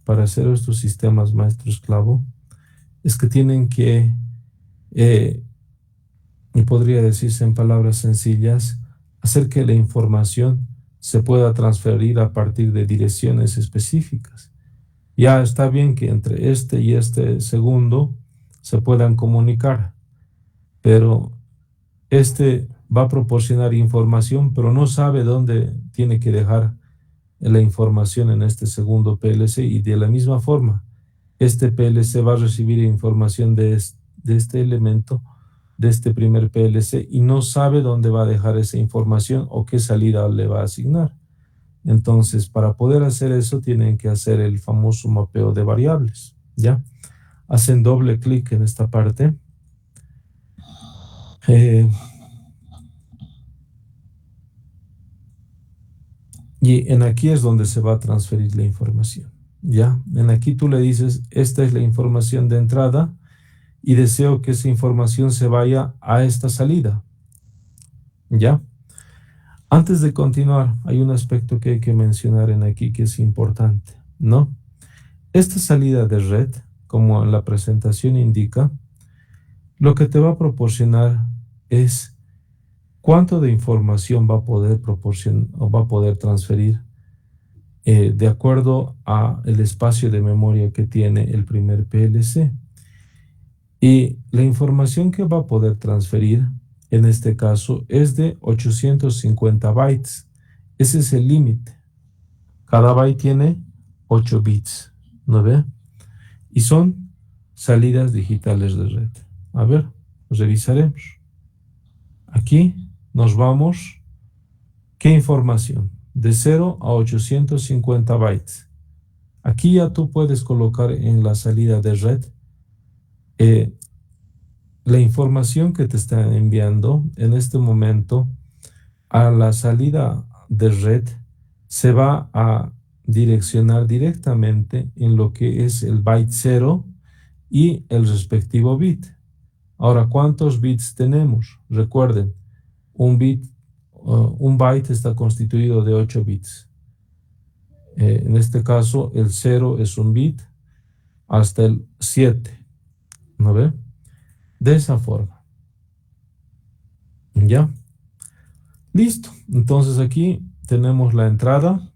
para hacer estos sistemas maestro-esclavo es que tienen que, y podría decirse en palabras sencillas, hacer que la información se pueda transferir a partir de direcciones específicas. Ya está bien que entre este y este segundo se puedan comunicar, pero este va a proporcionar información, pero no sabe dónde tiene que dejar la información en este segundo PLC, y de la misma forma, este PLC va a recibir información de este elemento, de este primer PLC, y no sabe dónde va a dejar esa información o qué salida le va a asignar. Entonces, para poder hacer eso, tienen que hacer el famoso mapeo de variables, ¿ya? Hacen doble clic en esta parte. Y en aquí es donde se va a transferir la información, ¿ya? En aquí tú le dices, esta es la información de entrada y deseo que esa información se vaya a esta salida, ¿ya? Antes de continuar, hay un aspecto que hay que mencionar en aquí que es importante, ¿no? Esta salida de red, como la presentación indica, lo que te va a proporcionar es cuánto de información va a poder proporcionar o va a poder transferir de acuerdo a el espacio de memoria que tiene el primer PLC. Y la información que va a poder transferir en este caso es de 850 bytes. Ese es el límite. Cada byte tiene 8 bits, ¿no ve? Y son salidas digitales de red. A ver, revisaremos. Aquí nos vamos. ¿Qué información? De 0 a 850 bytes. Aquí ya tú puedes colocar en la salida de red la información que te están enviando en este momento a la salida de red se va a direccionar directamente en lo que es el byte 0 y el respectivo bit. Ahora, ¿cuántos bits tenemos? Recuerden, un byte está constituido de 8 bits. En este caso, el 0 es un bit hasta el 7, ¿no ve? De esa forma. ¿Ya? Listo. Entonces aquí tenemos la entrada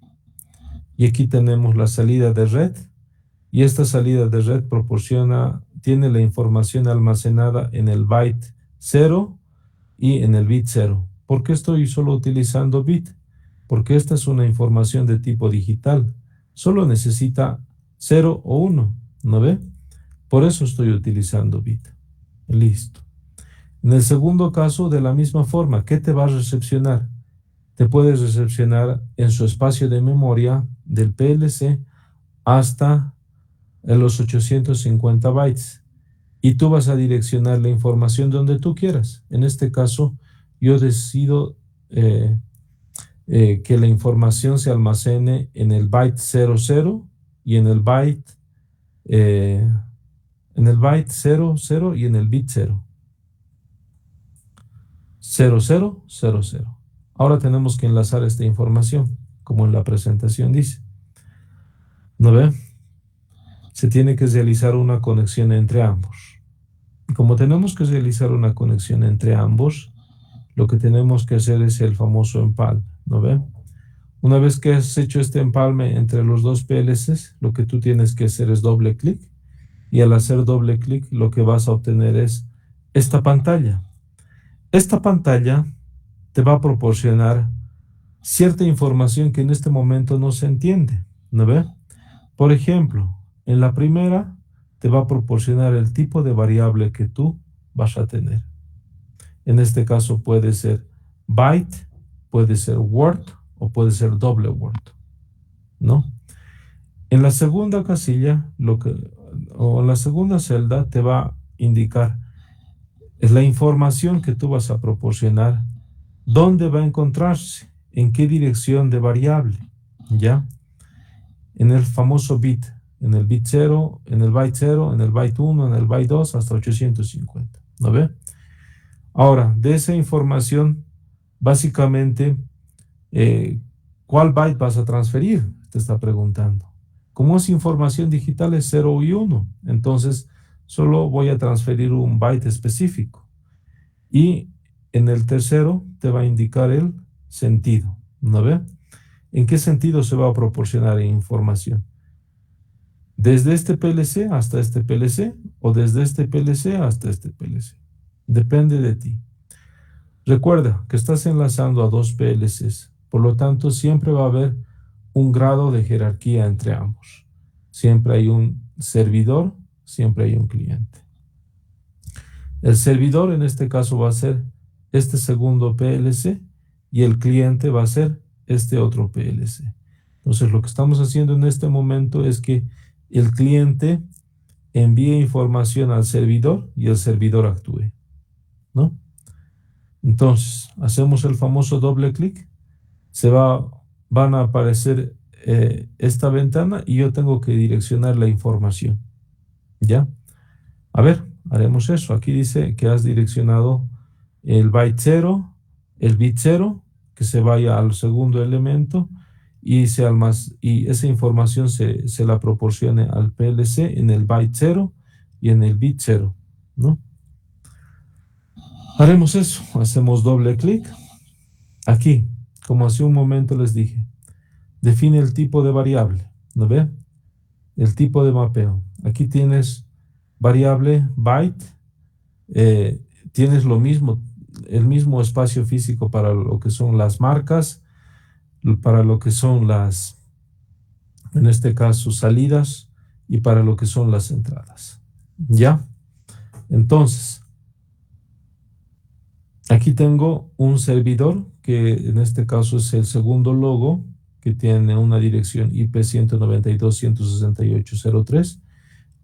y aquí tenemos la salida de red. Y esta salida de red tiene la información almacenada en el byte 0 y en el bit 0. ¿Por qué estoy solo utilizando bit? Porque esta es una información de tipo digital. Solo necesita 0 o 1, ¿no ve? Por eso estoy utilizando bit. Listo. En el segundo caso, de la misma forma, ¿qué te va a recepcionar? Te puedes recepcionar en su espacio de memoria del PLC hasta los 850 bytes. Y tú vas a direccionar la información donde tú quieras. En este caso, yo decido que la información se almacene en el byte 00 y en el byte 00 y en el bit 0. 0000. Ahora tenemos que enlazar esta información, como en la presentación dice. ¿No ve? Se tiene que realizar una conexión entre ambos. Y como tenemos que realizar una conexión entre ambos, lo que tenemos que hacer es el famoso empalme, ¿no ve? Una vez que has hecho este empalme entre los dos PLCs, lo que tú tienes que hacer es doble clic, y al hacer doble clic lo que vas a obtener es esta pantalla. Esta pantalla te va a proporcionar cierta información que en este momento no se entiende, ¿no ve? Por ejemplo, en la primera te va a proporcionar el tipo de variable que tú vas a tener. En este caso puede ser byte, puede ser word o puede ser doble word, ¿no? En la segunda casilla, o en la segunda celda te va a indicar es la información que tú vas a proporcionar, dónde va a encontrarse, en qué dirección de variable, ¿ya? En el famoso bit, en el bit 0, en el byte 0, en el byte 1, en el byte 2, hasta 850, ¿no ve? Ahora, de esa información, básicamente, ¿cuál byte vas a transferir? Te está preguntando. Como es información digital, es 0 y 1. Entonces, solo voy a transferir un byte específico. Y en el tercero te va a indicar el sentido, ¿no ve? ¿En qué sentido se va a proporcionar información? ¿Desde este PLC hasta este PLC o desde este PLC hasta este PLC? Depende de ti. Recuerda que estás enlazando a dos PLCs, por lo tanto siempre va a haber un grado de jerarquía entre ambos. Siempre hay un servidor, siempre hay un cliente. El servidor en este caso va a ser este segundo PLC y el cliente va a ser este otro PLC. Entonces lo que estamos haciendo en este momento es que el cliente envíe información al servidor y el servidor actúe, ¿no? Entonces hacemos el famoso doble clic, van a aparecer esta ventana y yo tengo que direccionar la información, ¿ya? A ver, haremos eso. Aquí dice que has direccionado el byte 0, el bit 0, que se vaya al segundo elemento y esa información se la proporcione al PLC en el byte 0 y en el bit 0, ¿no? Haremos eso. Hacemos doble clic. Aquí, como hace un momento les dije, define el tipo de variable, ¿no ve? El tipo de mapeo. Aquí tienes variable byte, tienes el mismo espacio físico para lo que son las marcas, para lo que son en este caso, salidas y para lo que son las entradas. ¿Ya? Entonces, aquí tengo un servidor que en este caso es el segundo logo, que tiene una dirección IP 192.168.0.3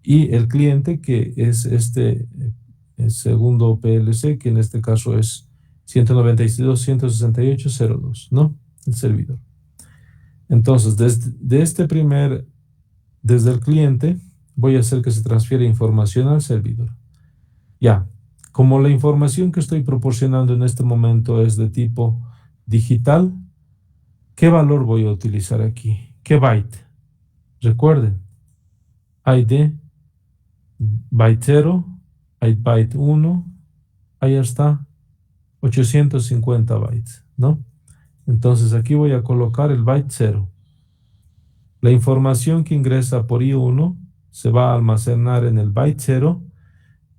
y el cliente que es este segundo PLC, que en este caso es 192.168.0.2, ¿no? El servidor. Entonces, desde el cliente, voy a hacer que se transfiera información al servidor. Ya, como la información que estoy proporcionando en este momento es de tipo digital, ¿qué valor voy a utilizar aquí? ¿Qué byte? Recuerden, hay de byte 0, hay byte 1, ahí está 850 bytes, ¿no? Entonces aquí voy a colocar el byte 0. La información que ingresa por I1 se va a almacenar en el byte 0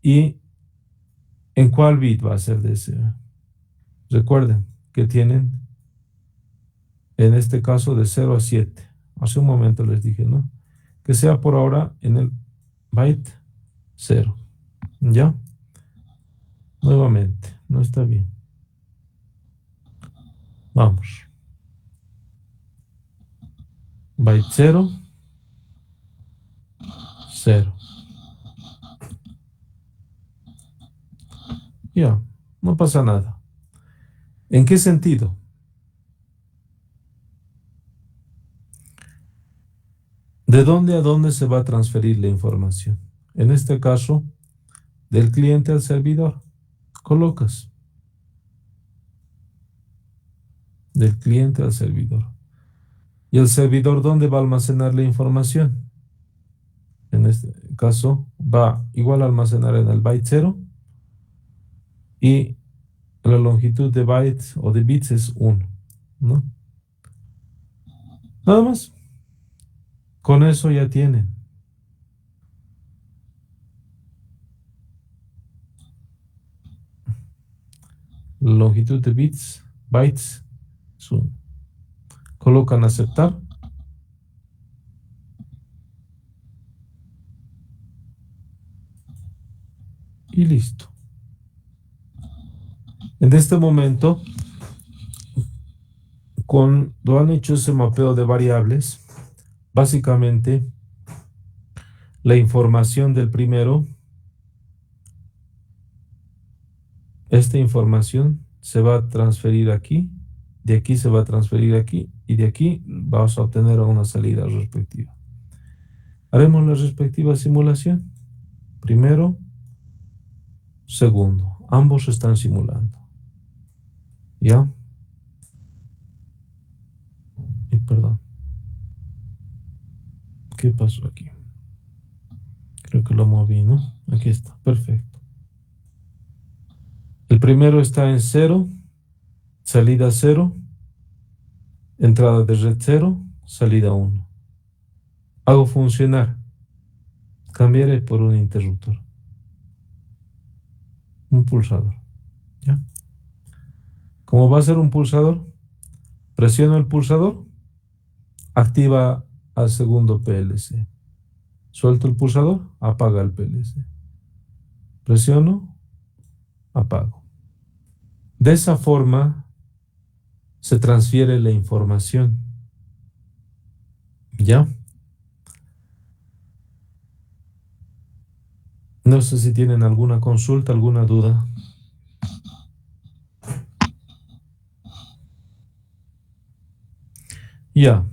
y ¿en cuál bit va a ser de ese? Recuerden que tienen en este caso de 0 a 7. Hace un momento les dije, ¿no? Que sea por ahora en el byte 0. ¿Ya? Nuevamente, no está bien. Vamos. Byte 0, 0. Ya, no pasa nada. ¿En qué sentido? ¿De dónde a dónde se va a transferir la información? En este caso, del cliente al servidor. Colocas. Del cliente al servidor. ¿Y el servidor dónde va a almacenar la información? En este caso, va igual a almacenar en el byte 0 y la longitud de bytes o de bits es 1, ¿no? Nada más. Con eso ya tienen. La longitud de bytes es 1. Colocan aceptar. Y listo. En este momento, cuando han hecho ese mapeo de variables, básicamente la información del primero esta información se va a transferir aquí, de aquí se va a transferir aquí y de aquí vas a obtener una salida respectiva. Haremos la respectiva simulación. Primero, segundo. Ambos están simulando. ¿Ya? Y perdón. ¿Qué pasó aquí? Creo que lo moví, ¿no? Aquí está. Perfecto. El primero está en 0, salida 0, entrada de red 0, salida 1. Hago funcionar. Cambiaré por un interruptor. Un pulsador. ¿Ya? Como va a ser un pulsador, presiono el pulsador, activa al segundo PLC. Suelto el pulsador, apaga el PLC. Presiono, apago. De esa forma se transfiere la información. ¿Ya? No sé si tienen alguna consulta, alguna duda. Ya.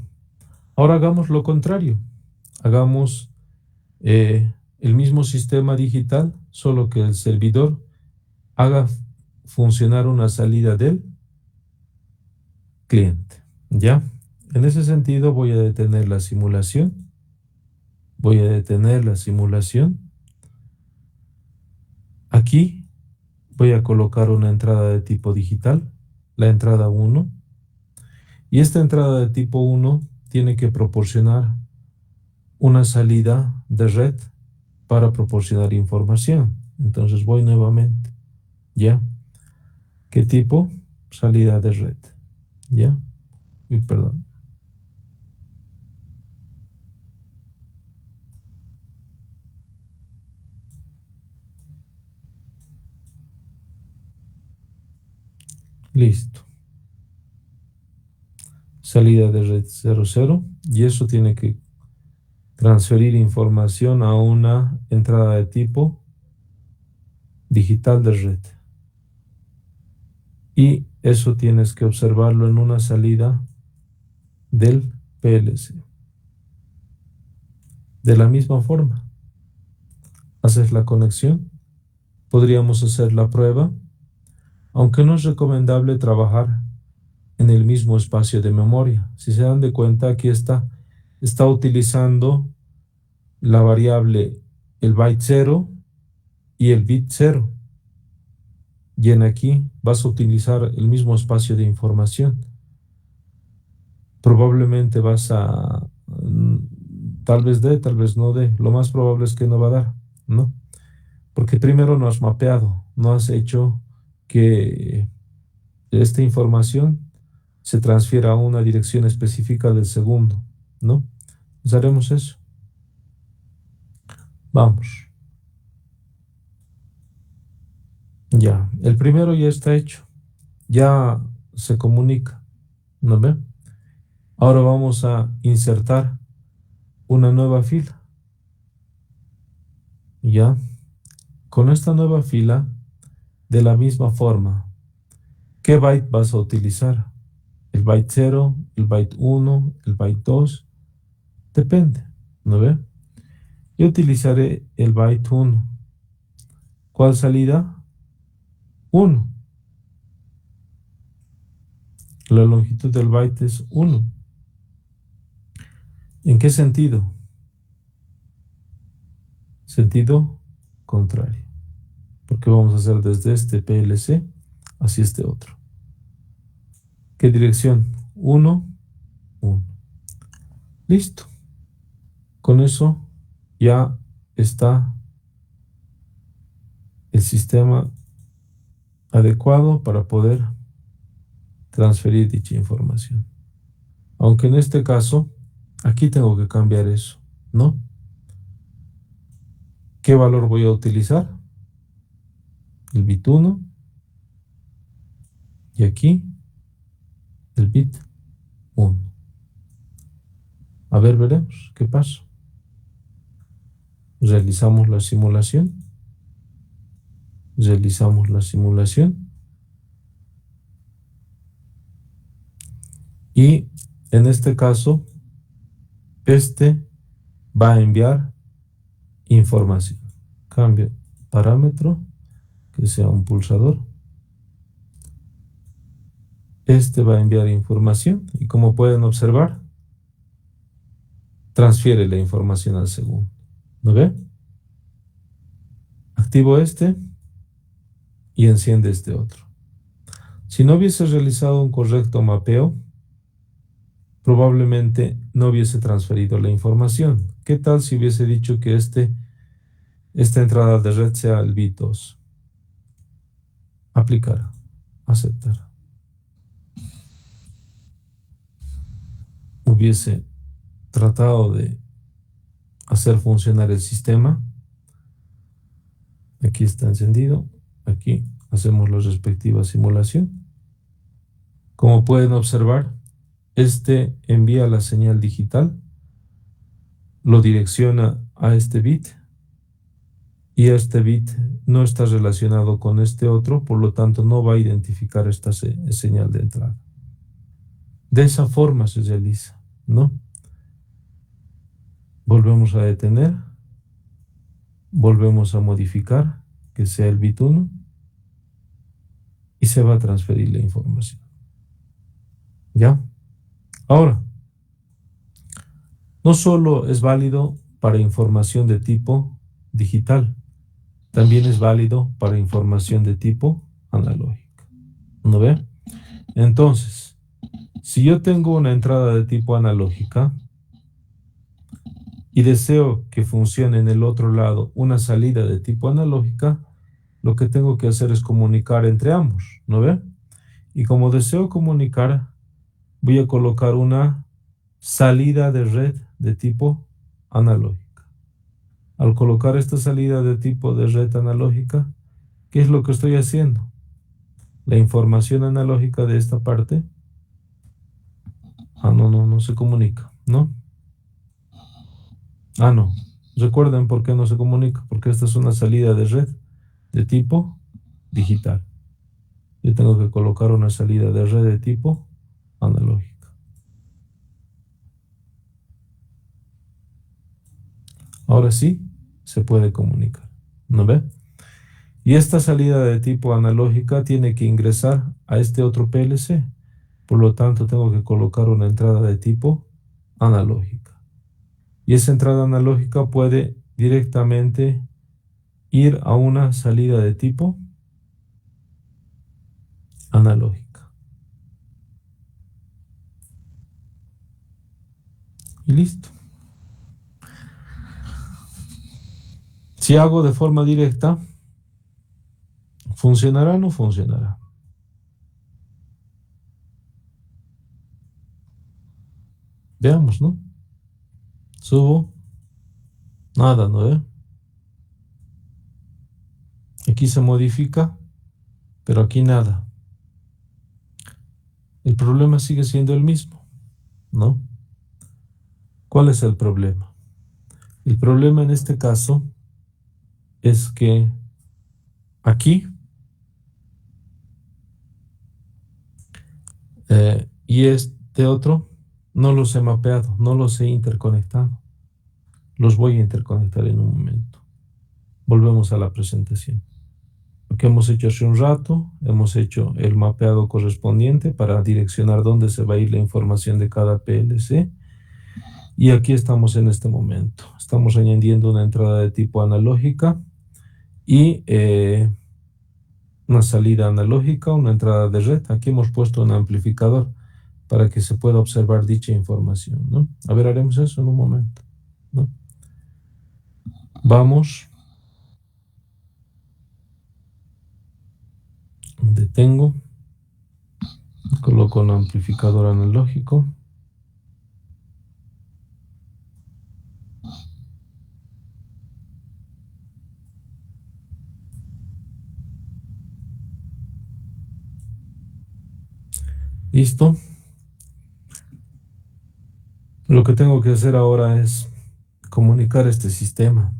Ahora hagamos lo contrario. Hagamos el mismo sistema digital, solo que el servidor haga funcionar una salida del cliente. ¿Ya? En ese sentido voy a detener la simulación. Voy a detener la simulación. Aquí voy a colocar una entrada de tipo digital, la entrada 1. Y esta entrada de tipo 1 tiene que proporcionar una salida de red para proporcionar información. Entonces voy nuevamente. ¿Ya? ¿Qué tipo? Salida de red. ¿Ya? Y perdón. Listo. Salida de red 00. Y eso tiene que transferir información a una entrada de tipo digital de red. Y eso tienes que observarlo en una salida del PLC. De la misma forma, haces la conexión. Podríamos hacer la prueba, aunque no es recomendable trabajar en el mismo espacio de memoria. Si se dan de cuenta, aquí está utilizando la variable el byte 0 y el bit 0. Y en aquí vas a utilizar el mismo espacio de información. Probablemente vas a, tal vez dé, tal vez no dé. Lo más probable es que no va a dar, ¿no? Porque primero no has mapeado, no has hecho que esta información se transfiera a una dirección específica del segundo, ¿no? Pues haremos eso. Vamos. Ya, el primero ya está hecho. Ya se comunica, ¿no ve? Ahora vamos a insertar una nueva fila. Ya, con esta nueva fila, de la misma forma, ¿qué byte vas a utilizar? ¿El byte 0, el byte 1, el byte 2? Depende, ¿no ve? Yo utilizaré el byte 1. ¿Cuál salida? 1. La longitud del byte es 1. ¿En qué sentido? Sentido contrario. Porque vamos a hacer desde este PLC hacia este otro. ¿Qué dirección? 1, 1. Listo. Con eso ya está el sistema adecuado para poder transferir dicha información. Aunque en este caso, aquí tengo que cambiar eso, ¿no? ¿Qué valor voy a utilizar? El bit 1 y aquí el bit 1. A ver, veremos qué pasa. Realizamos la simulación. Realizamos la simulación. Y en este caso, este va a enviar información. Cambio parámetro, que sea un pulsador. Este va a enviar información y como pueden observar, transfiere la información al segundo. ¿No ve? Activo este y enciende este otro. Si no hubiese realizado un correcto mapeo, probablemente no hubiese transferido la información. ¿Qué tal si hubiese dicho que esta entrada de red sea el bit 2? Aplicar, aceptar. Hubiese tratado de hacer funcionar el sistema. Aquí está encendido. Aquí hacemos la respectiva simulación. Como pueden observar, este envía la señal digital, lo direcciona a este bit y este bit no está relacionado con este otro, por lo tanto no va a identificar esta señal de entrada. De esa forma se realiza, ¿no? Volvemos a detener, volvemos a modificar que sea el bit 1 y se va a transferir la información. ¿Ya? Ahora, no solo es válido para información de tipo digital, también es válido para información de tipo analógica. ¿No ve? Entonces, si yo tengo una entrada de tipo analógica y deseo que funcione en el otro lado una salida de tipo analógica, lo que tengo que hacer es comunicar entre ambos, ¿no ve? Y como deseo comunicar, voy a colocar una salida de red de tipo analógica. Al colocar esta salida de tipo de red analógica, ¿qué es lo que estoy haciendo? La información analógica de esta parte, no se comunica, ¿no? No. Recuerden por qué no se comunica, porque esta es una salida de red de tipo digital. Yo tengo que colocar una salida de red de tipo analógica. Ahora sí, se puede comunicar, ¿no ve? Y esta salida de tipo analógica tiene que ingresar a este otro PLC. Por lo tanto, tengo que colocar una entrada de tipo analógica. Y esa entrada analógica puede directamente ir a una salida de tipo analógica. Y listo. Si hago de forma directa, ¿funcionará o no funcionará? Veamos, ¿no? Subo. Nada, ¿no ve? Aquí se modifica, pero aquí nada. El problema sigue siendo el mismo, ¿no? ¿Cuál es el problema? El problema en este caso es que aquí y este otro no los he mapeado, no los he interconectado. Los voy a interconectar en un momento. Volvemos a la presentación. Lo que hemos hecho hace un rato, hemos hecho el mapeado correspondiente para direccionar dónde se va a ir la información de cada PLC. Y aquí estamos en este momento. Estamos añadiendo una entrada de tipo analógica y una salida analógica, una entrada de red. Aquí hemos puesto un amplificador para que se pueda observar dicha información, ¿no? A ver, haremos eso en un momento, ¿no? Vamos. Detengo. Coloco un amplificador analógico. Listo. Lo que tengo que hacer ahora es comunicar este sistema.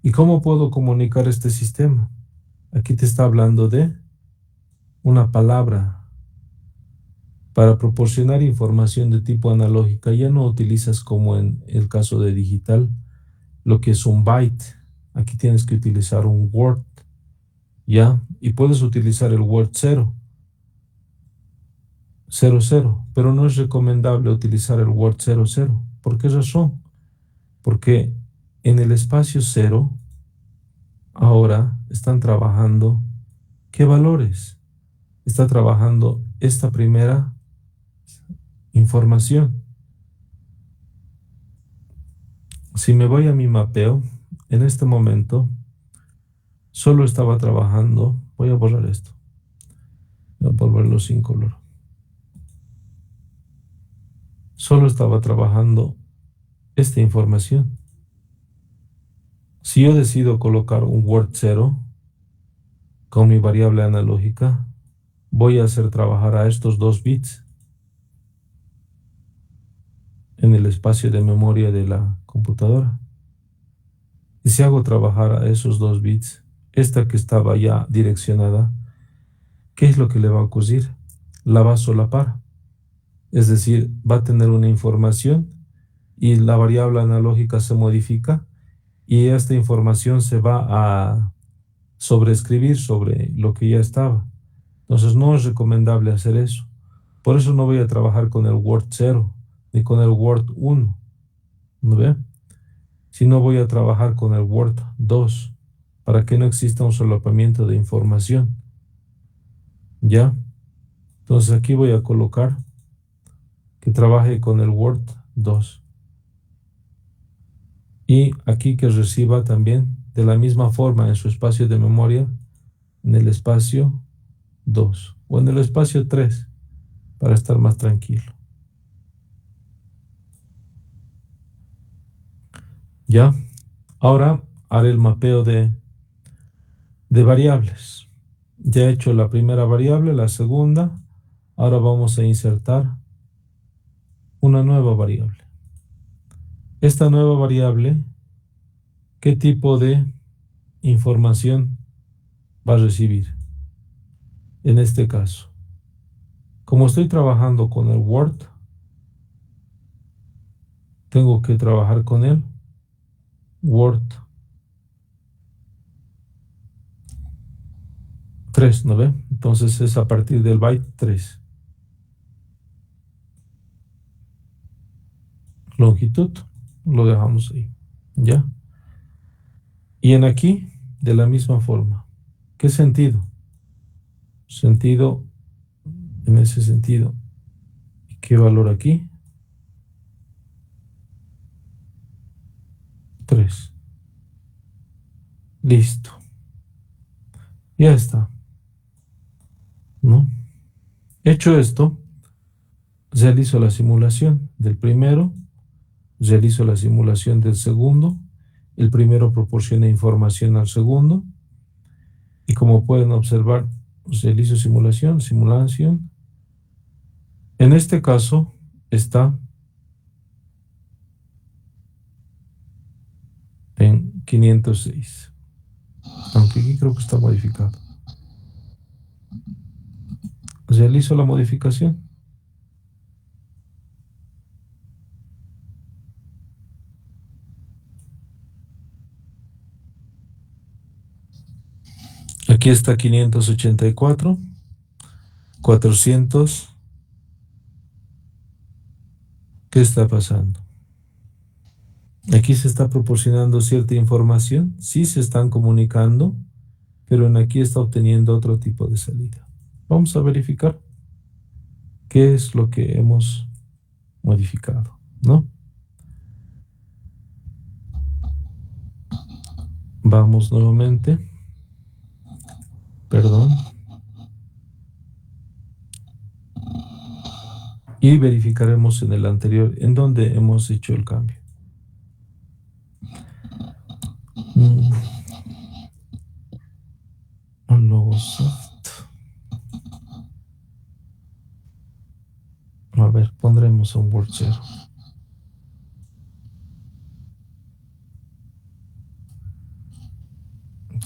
¿Y cómo puedo comunicar este sistema? Aquí te está hablando de una palabra. Para proporcionar información de tipo analógica, ya no utilizas como en el caso de digital lo que es un byte. Aquí tienes que utilizar un word, ¿ya? Y puedes utilizar el word 0, 00, pero no es recomendable utilizar el word 00. ¿Por qué razón? Porque en el espacio 0 ahora están trabajando, ¿qué valores? Está trabajando esta primera información. Si me voy a mi mapeo, en este momento solo estaba trabajando, voy a borrar esto, voy a volverlo sin color. Solo estaba trabajando esta información. Si yo decido colocar un word 0 con mi variable analógica, voy a hacer trabajar a estos 2 bits en el espacio de memoria de la computadora. Y si hago trabajar a esos 2 bits, esta que estaba ya direccionada, ¿qué es lo que le va a ocurrir? La va a solapar. Es decir, va a tener una información y la variable analógica se modifica y esta información se va a sobreescribir sobre lo que ya estaba. Entonces no es recomendable hacer eso. Por eso no voy a trabajar con el Word 0 ni con el Word 1, ¿no ve? Sino voy a trabajar con el Word 2 para que no exista un solapamiento de información. ¿Ya? Entonces aquí voy a colocar que trabaje con el Word 2. Y aquí que reciba también de la misma forma en su espacio de memoria, en el espacio 2 o en el espacio 3 para estar más tranquilo. ¿Ya? Ahora haré el mapeo de variables. Ya he hecho la primera variable, la segunda. Ahora vamos a insertar una nueva variable. Esta nueva variable, ¿qué tipo de información va a recibir? En este caso, como estoy trabajando con el Word, tengo que trabajar con el Word 3, ¿no ve? Entonces es a partir del byte 3. Longitud, lo dejamos ahí, ¿ya? Y en aquí, de la misma forma. ¿Qué sentido? Sentido, en ese sentido. ¿Y qué valor aquí? 3. Listo. Ya está, ¿no? Hecho esto, realizo la simulación del primero, realizo la simulación del segundo. El primero proporciona información al segundo. Y como pueden observar, realizo simulación. En este caso está en 506. Aunque aquí creo que está modificado. Realizo la modificación. Aquí está 584, 400. ¿Qué está pasando? Aquí se está proporcionando cierta información, sí se están comunicando, pero en aquí está obteniendo otro tipo de salida. Vamos a verificar qué es lo que hemos modificado, ¿no? Vamos nuevamente. Perdón. Y verificaremos en el anterior en donde hemos hecho el cambio. Logosoft. A ver, pondremos un Word 0.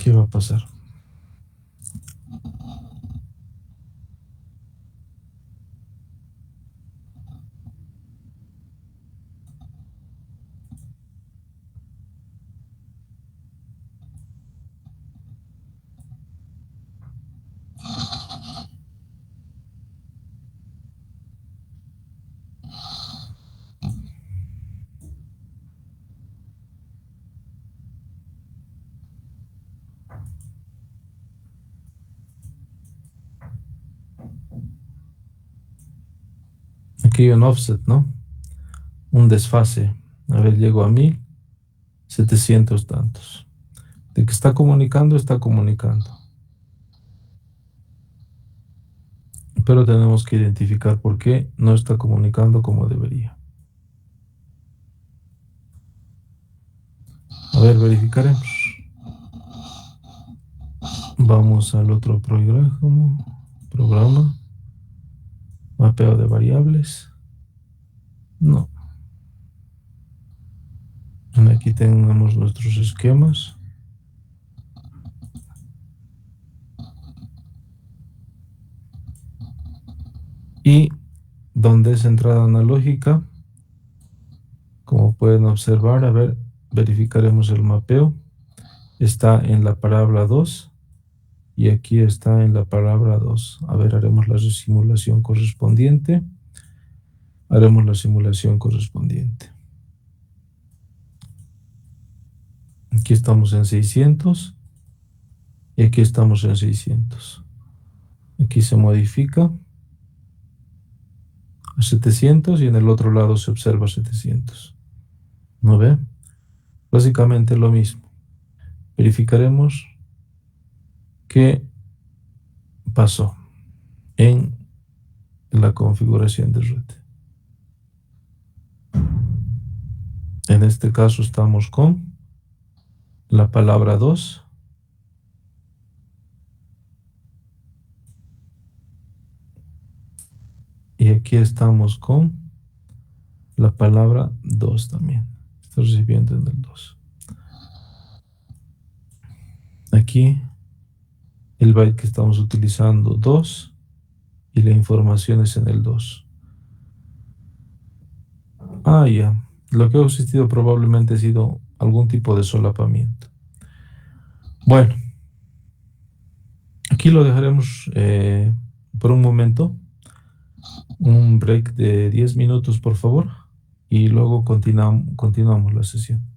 ¿Qué va a pasar? Aquí hay un offset, ¿no? Un desfase. A ver, llego a 1700 tantos. De que está comunicando, está comunicando. Pero tenemos que identificar por qué no está comunicando como debería. A ver, verificaremos. Vamos al otro programa. Mapeo de variables. No. Aquí tenemos nuestros esquemas. Y donde es entrada analógica, como pueden observar, a ver, verificaremos el mapeo. Está en la palabra 2 y aquí está en la palabra 2. A ver, haremos la simulación correspondiente. Haremos la simulación correspondiente. Aquí estamos en 600 y aquí estamos en 600. Aquí se modifica a 700 y en el otro lado se observa 700. ¿No ve? Básicamente lo mismo. Verificaremos qué pasó en la configuración de red. En este caso estamos con la palabra 2. Y aquí estamos con la palabra 2 también. Está recibiendo en el 2. Aquí el byte que estamos utilizando 2 y la información es en el 2. Ya. Lo que ha existido probablemente ha sido algún tipo de solapamiento. Bueno, aquí lo dejaremos por un momento. Un break de 10 minutos, por favor. Y luego continuamos la sesión.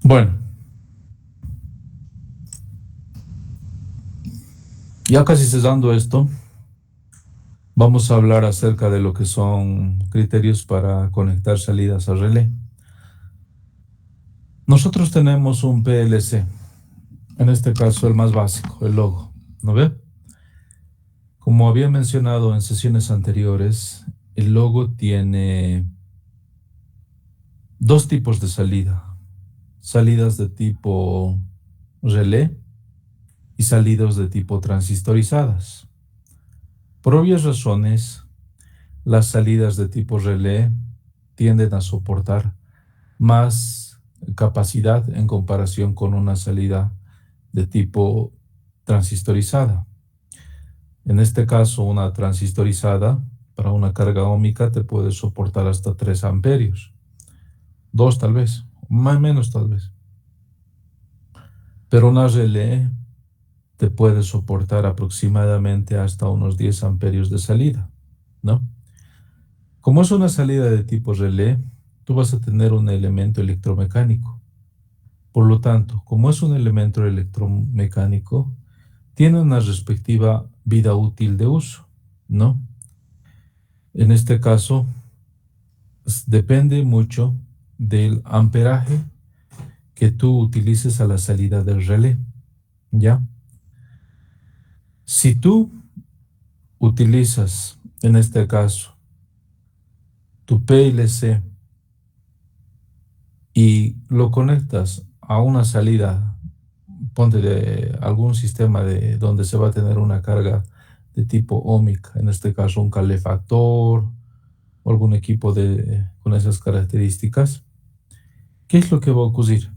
Bueno, ya casi cesando esto, vamos a hablar acerca de lo que son criterios para conectar salidas a relé. Nosotros tenemos un PLC, en este caso el más básico, el logo, ¿no ve? Como había mencionado en sesiones anteriores, el logo tiene dos tipos de salida. Salidas de tipo relé y salidas de tipo transistorizadas. Por obvias razones, las salidas de tipo relé tienden a soportar más capacidad en comparación con una salida de tipo transistorizada. En este caso, una transistorizada para una carga óhmica te puede soportar hasta 3 amperios. 2 tal vez, más o menos tal vez. Pero una relé te puede soportar aproximadamente hasta unos 10 amperios de salida, ¿no? Como es una salida de tipo relé, tú vas a tener un elemento electromecánico. Por lo tanto, como es un elemento electromecánico, tiene una respectiva vida útil de uso, ¿no? En este caso, depende mucho del amperaje que tú utilices a la salida del relé, ¿ya? Si tú utilizas, en este caso, tu PLC y lo conectas a una salida, ponte de algún sistema de donde se va a tener una carga de tipo óhmica, en este caso un calefactor o algún equipo con esas características, ¿qué es lo que va a ocurrir?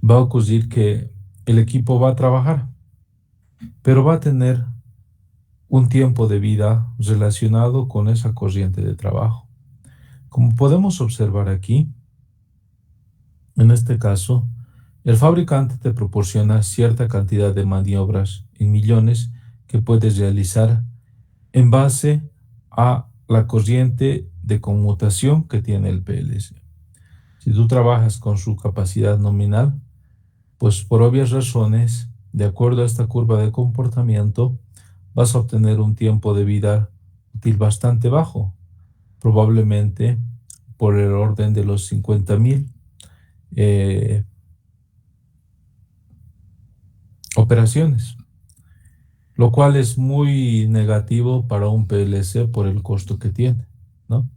Va a ocurrir que el equipo va a trabajar, pero va a tener un tiempo de vida relacionado con esa corriente de trabajo. Como podemos observar aquí, En este caso, el fabricante te proporciona cierta cantidad de maniobras en millones que puedes realizar en base a la corriente de conmutación que tiene el PLC. Si tú trabajas con su capacidad nominal, pues por obvias razones, de acuerdo a esta curva de comportamiento, vas a obtener un tiempo de vida útil bastante bajo, probablemente por el orden de los 50.000 operaciones, lo cual es muy negativo para un PLC por el costo que tiene, ¿no?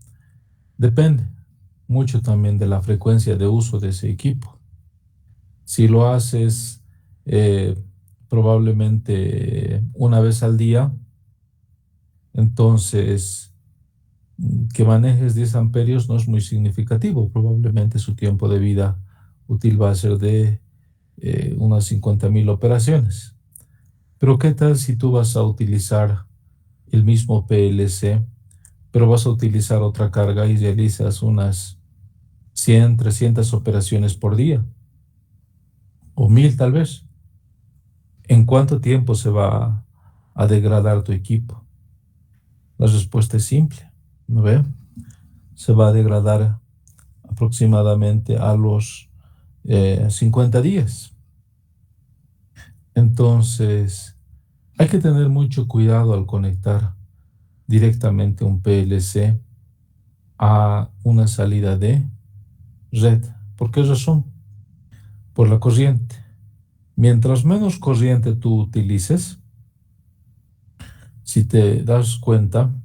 Depende mucho también de la frecuencia de uso de ese equipo. Si lo haces probablemente una vez al día, entonces que manejes 10 amperios no es muy significativo. Probablemente su tiempo de vida útil va a ser de unas 50.000 operaciones. Pero ¿qué tal si tú vas a utilizar el mismo PLC, pero vas a utilizar otra carga y realizas unas 100, 300 operaciones por día? O 1000 tal vez. ¿En cuánto tiempo se va a degradar tu equipo? La respuesta es simple, ¿no ve? Se va a degradar aproximadamente a los 50 días. Entonces, hay que tener mucho cuidado al conectar directamente un PLC a una salida de red. ¿Por qué razón? Por la corriente. Mientras menos corriente tú utilices, si te das cuenta,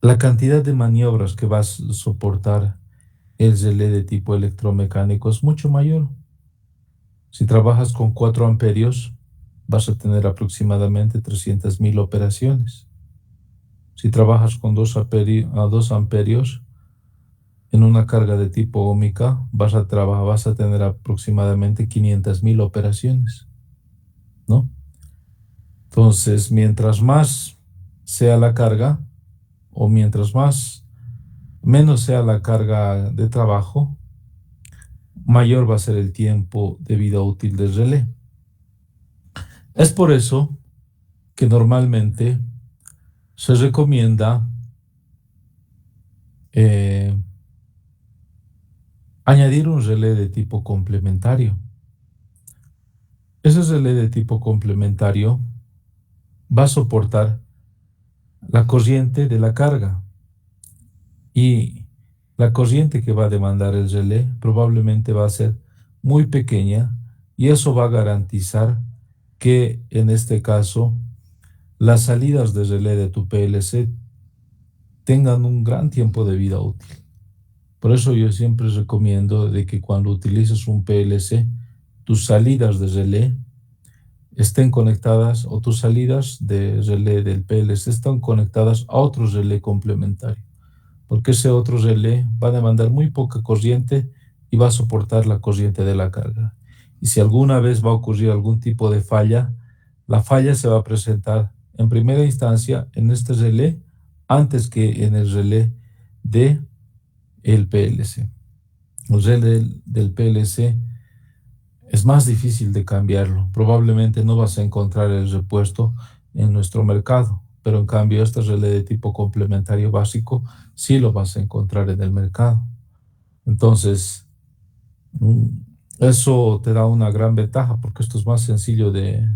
la cantidad de maniobras que vas a soportar el relé de tipo electromecánico es mucho mayor. Si trabajas con 4 amperios, vas a tener aproximadamente 300.000 operaciones. Si trabajas con 2 amperios en una carga de tipo ómica, vas a tener aproximadamente 500.000 operaciones, ¿no? Entonces, mientras más sea la carga, o mientras menos sea la carga de trabajo, mayor va a ser el tiempo de vida útil del relé. Es por eso que normalmente se recomienda añadir un relé de tipo complementario. Ese relé de tipo complementario va a soportar la corriente de la carga, y la corriente que va a demandar el relé probablemente va a ser muy pequeña, y eso va a garantizar que en este caso las salidas de relé de tu PLC tengan un gran tiempo de vida útil. Por eso yo siempre recomiendo de que cuando utilices un PLC, tus salidas de relé estén conectadas, o tus salidas de relé del PLC están conectadas a otro relé complementario, porque ese otro relé va a demandar muy poca corriente y va a soportar la corriente de la carga. Y si alguna vez va a ocurrir algún tipo de falla, la falla se va a presentar en primera instancia en este relé antes que en el relé de el PLC. El relé del PLC es más difícil de cambiarlo. Probablemente no vas a encontrar el repuesto en nuestro mercado, pero en cambio este relé de tipo complementario básico sí lo vas a encontrar en el mercado. Entonces, eso te da una gran ventaja, porque esto es más sencillo de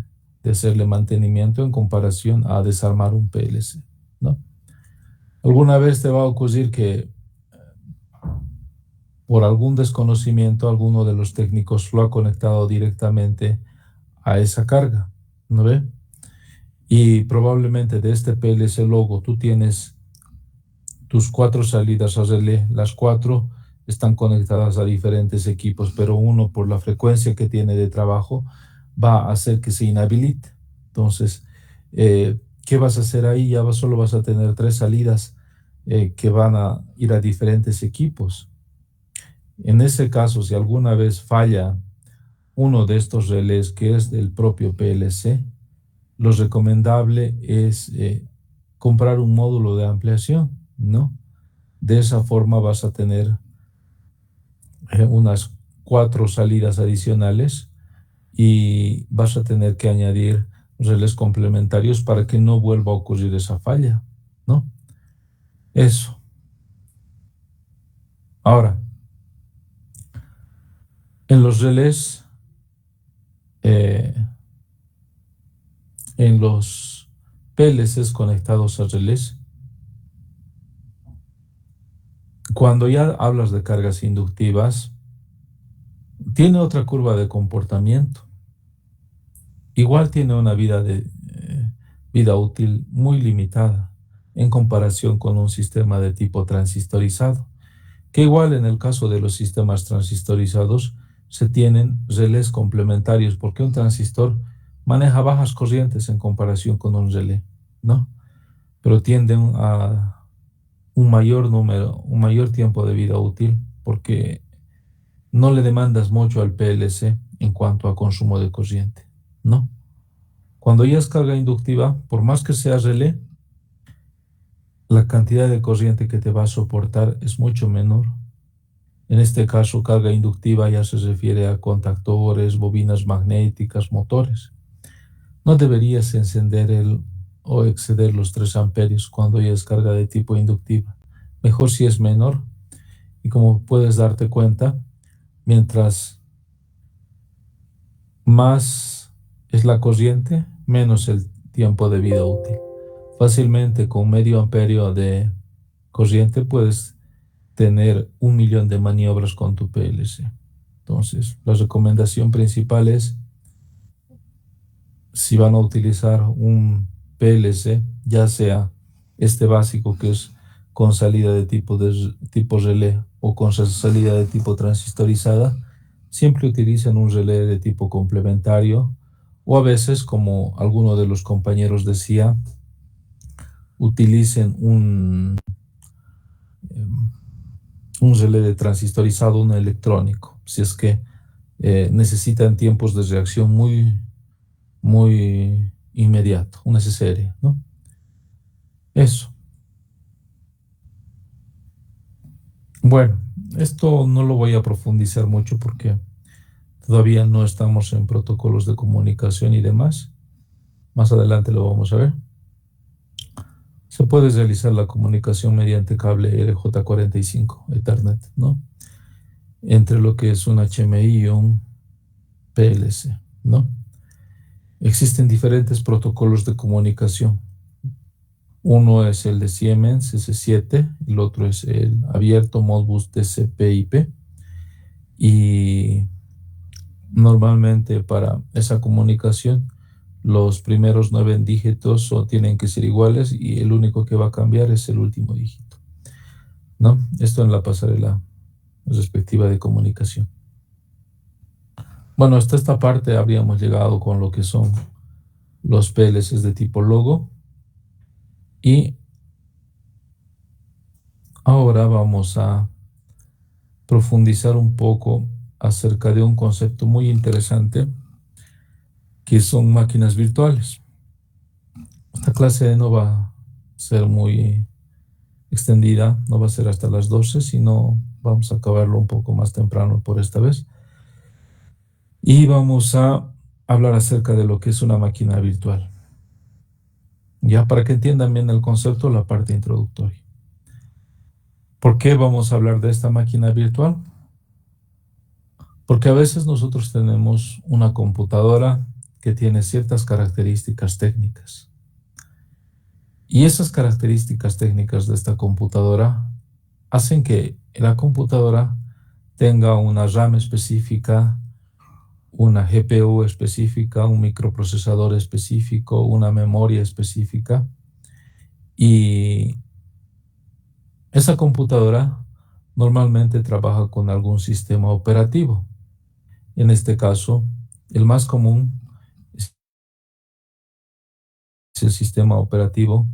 hacerle mantenimiento en comparación a desarmar un PLC, ¿no? Alguna vez te va a ocurrir que por algún desconocimiento alguno de los técnicos lo ha conectado directamente a esa carga, ¿no ve? Y probablemente de este PLC logo tú tienes tus 4 salidas a relé. Las 4 están conectadas a diferentes equipos, pero uno, por la frecuencia que tiene de trabajo, va a hacer que se inhabilite. Entonces, ¿qué vas a hacer ahí? Ya solo vas a tener 3 salidas que van a ir a diferentes equipos. En ese caso, si alguna vez falla uno de estos relés que es del propio PLC, lo recomendable es comprar un módulo de ampliación, ¿no? De esa forma vas a tener unas 4 salidas adicionales y vas a tener que añadir relés complementarios para que no vuelva a ocurrir esa falla, ¿no? Eso. Ahora, en los relés, eh, en los PLCs conectados a relés, cuando ya hablas de cargas inductivas, tiene otra curva de comportamiento. Igual tiene una vida útil muy limitada en comparación con un sistema de tipo transistorizado, que igual en el caso de los sistemas transistorizados se tienen relés complementarios porque un transistor maneja bajas corrientes en comparación con un relé, ¿no? Pero tienden a un mayor tiempo de vida útil porque no le demandas mucho al PLC en cuanto a consumo de corriente, ¿no? Cuando ya es carga inductiva, por más que sea relé, la cantidad de corriente que te va a soportar es mucho menor. En este caso, carga inductiva ya se refiere a contactores, bobinas magnéticas, motores. No deberías encender o exceder los 3 amperios cuando ya es carga de tipo inductiva. Mejor si es menor. Y como puedes darte cuenta, mientras más es la corriente, menos el tiempo de vida útil. Fácilmente con medio amperio de corriente puedes tener 1.000.000 de maniobras con tu PLC. Entonces, la recomendación principal es, si van a utilizar un PLC, ya sea este básico que es con salida de tipo relé o con salida de tipo transistorizada, siempre utilicen un relé de tipo complementario o a veces, como alguno de los compañeros decía, utilicen un relé de transistorizado, un electrónico, si es que necesitan tiempos de reacción muy inmediato, una SSR, ¿no? Eso. Bueno, esto no lo voy a profundizar mucho porque todavía no estamos en protocolos de comunicación y demás. Más adelante lo vamos a ver. Se puede realizar la comunicación mediante cable RJ45 Ethernet, ¿no? Entre lo que es un HMI y un PLC, ¿no? Existen diferentes protocolos de comunicación. Uno es el de Siemens S7, el otro es el abierto Modbus TCP/IP. Y normalmente para esa comunicación los primeros 9 dígitos tienen que ser iguales y el único que va a cambiar es el último dígito, ¿no? Esto en la pasarela respectiva de comunicación. Bueno, hasta esta parte habríamos llegado con lo que son los PLCs de tipo logo y ahora vamos a profundizar un poco acerca de un concepto muy interesante que son máquinas virtuales. Esta clase no va a ser muy extendida, no va a ser hasta las 12, sino vamos a acabarlo un poco más temprano por esta vez. Y vamos a hablar acerca de lo que es una máquina virtual. Ya para que entiendan bien el concepto, la parte introductoria. ¿Por qué vamos a hablar de esta máquina virtual? Porque a veces nosotros tenemos una computadora que tiene ciertas características técnicas. Y esas características técnicas de esta computadora hacen que la computadora tenga una RAM específica, una GPU específica, un microprocesador específico, una memoria específica. Y esa computadora normalmente trabaja con algún sistema operativo. En este caso, el más común es el sistema operativo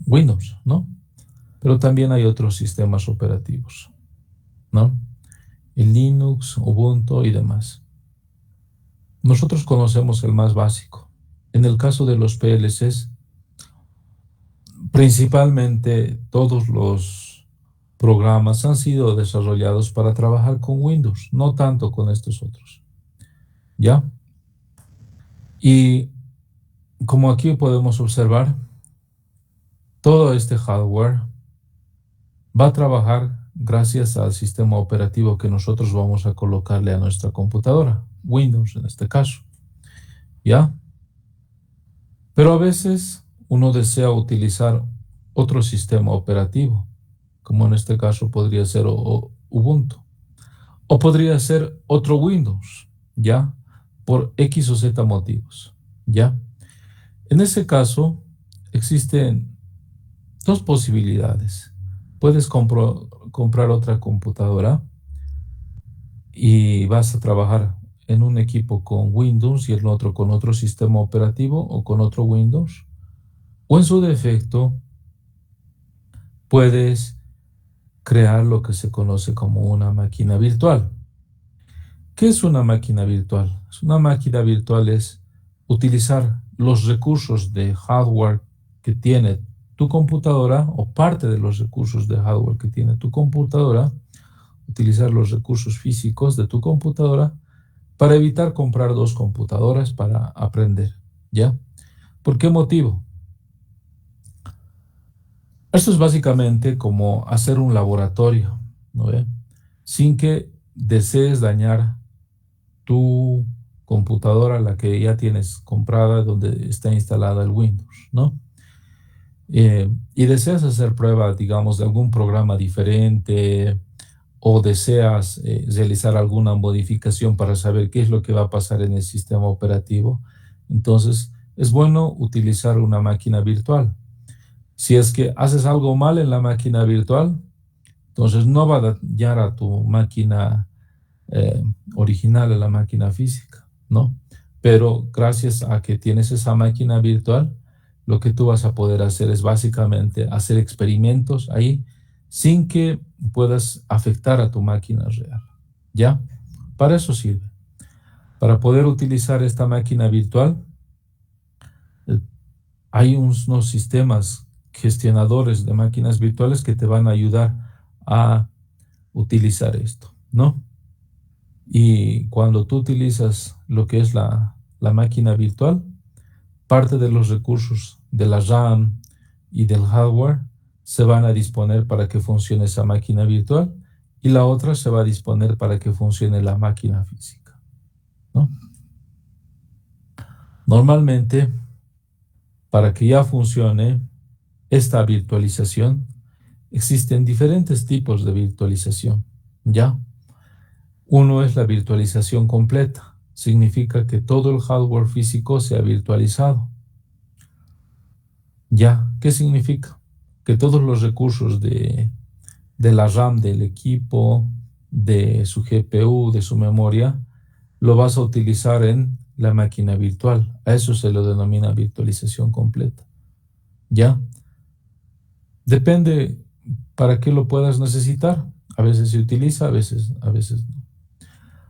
Windows, ¿no? Pero también hay otros sistemas operativos, ¿no? El Linux, Ubuntu y demás. Nosotros conocemos el más básico. En el caso de los PLCs, principalmente todos los programas han sido desarrollados para trabajar con Windows, no tanto con estos otros, ¿ya? Y como aquí podemos observar, todo este hardware va a trabajar gracias al sistema operativo que nosotros vamos a colocarle a nuestra computadora, Windows en este caso, ¿ya? Pero a veces uno desea utilizar otro sistema operativo, como en este caso podría ser Ubuntu, o podría ser otro Windows, ¿ya? Por X o Z motivos, ¿ya? En ese caso, existen dos posibilidades. Puedes comprar otra computadora y vas a trabajar en un equipo con Windows y el otro con otro sistema operativo o con otro Windows. O en su defecto, puedes crear lo que se conoce como una máquina virtual. ¿Qué es una máquina virtual? Una máquina virtual es utilizar los recursos de hardware que tiene tu computadora o parte de los recursos de hardware que tiene tu computadora, utilizar los recursos físicos de tu computadora para evitar comprar dos computadoras para aprender, ¿ya? ¿Por qué motivo? Esto es básicamente como hacer un laboratorio, ¿no ve? Sin que desees dañar tu computadora, la que ya tienes comprada, donde está instalada el Windows, ¿no? Y deseas hacer prueba, digamos, de algún programa diferente o deseas realizar alguna modificación para saber qué es lo que va a pasar en el sistema operativo, entonces es bueno utilizar una máquina virtual. Si es que haces algo mal en la máquina virtual, entonces no va a dañar a tu máquina eh, original, a la máquina física, ¿no? Pero gracias a que tienes esa máquina virtual, lo que tú vas a poder hacer es básicamente hacer experimentos ahí sin que puedas afectar a tu máquina real, ¿ya? Para eso sirve. Para poder utilizar esta máquina virtual, eh, hay unos sistemas gestionadores de máquinas virtuales que te van a ayudar a utilizar esto, ¿no? Y cuando tú utilizas lo que es la máquina virtual, parte de los recursos de la RAM y del hardware se van a disponer para que funcione esa máquina virtual y la otra se va a disponer para que funcione la máquina física, ¿no? Normalmente, para que ya funcione esta virtualización, existen diferentes tipos de virtualización, ¿ya? Uno es la virtualización completa. Significa que todo el hardware físico se ha virtualizado. ¿Ya? ¿Qué significa? Que todos los recursos de la RAM del equipo, de su GPU, de su memoria, lo vas a utilizar en la máquina virtual. A eso se lo denomina virtualización completa. ¿Ya? Depende para qué lo puedas necesitar. A veces se utiliza, a veces no.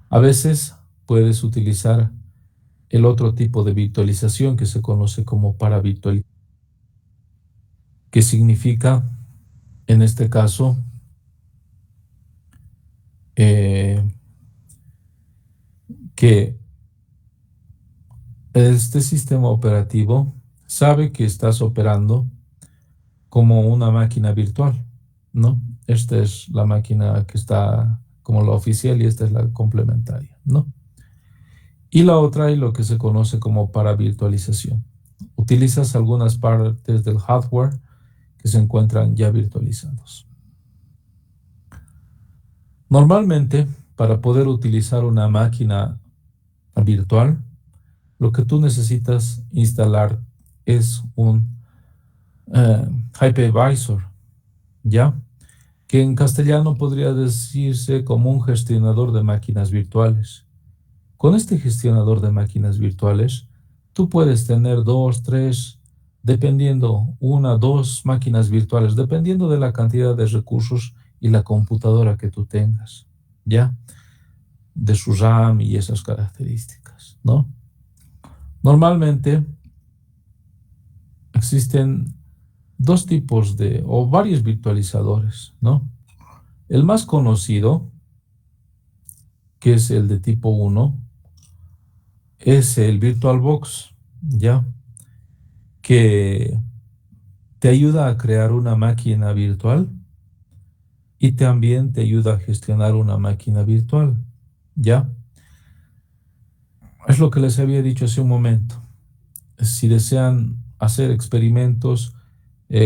A veces puedes utilizar el otro tipo de virtualización que se conoce como paravirtualización, que significa, en este caso, eh, que este sistema operativo sabe que estás operando como una máquina virtual, ¿no? Esta es la máquina que está como la oficial y esta es la complementaria, ¿no? Y la otra es lo que se conoce como paravirtualización. Utilizas algunas partes del hardware que se encuentran ya virtualizados. Normalmente, para poder utilizar una máquina virtual, lo que tú necesitas instalar es un hypervisor, ¿ya? Que en castellano podría decirse como un gestionador de máquinas virtuales. Con este gestionador de máquinas virtuales, tú puedes tener dos, tres, dependiendo, una, dos máquinas virtuales, dependiendo de la cantidad de recursos y la computadora que tú tengas, ¿ya? De su RAM y esas características, ¿no? Normalmente existen dos tipos o varios virtualizadores, ¿no? El más conocido, que es el de tipo 1, es el VirtualBox, ¿ya? Que te ayuda a crear una máquina virtual y también te ayuda a gestionar una máquina virtual, ¿ya? Es lo que les había dicho hace un momento. Si desean hacer experimentos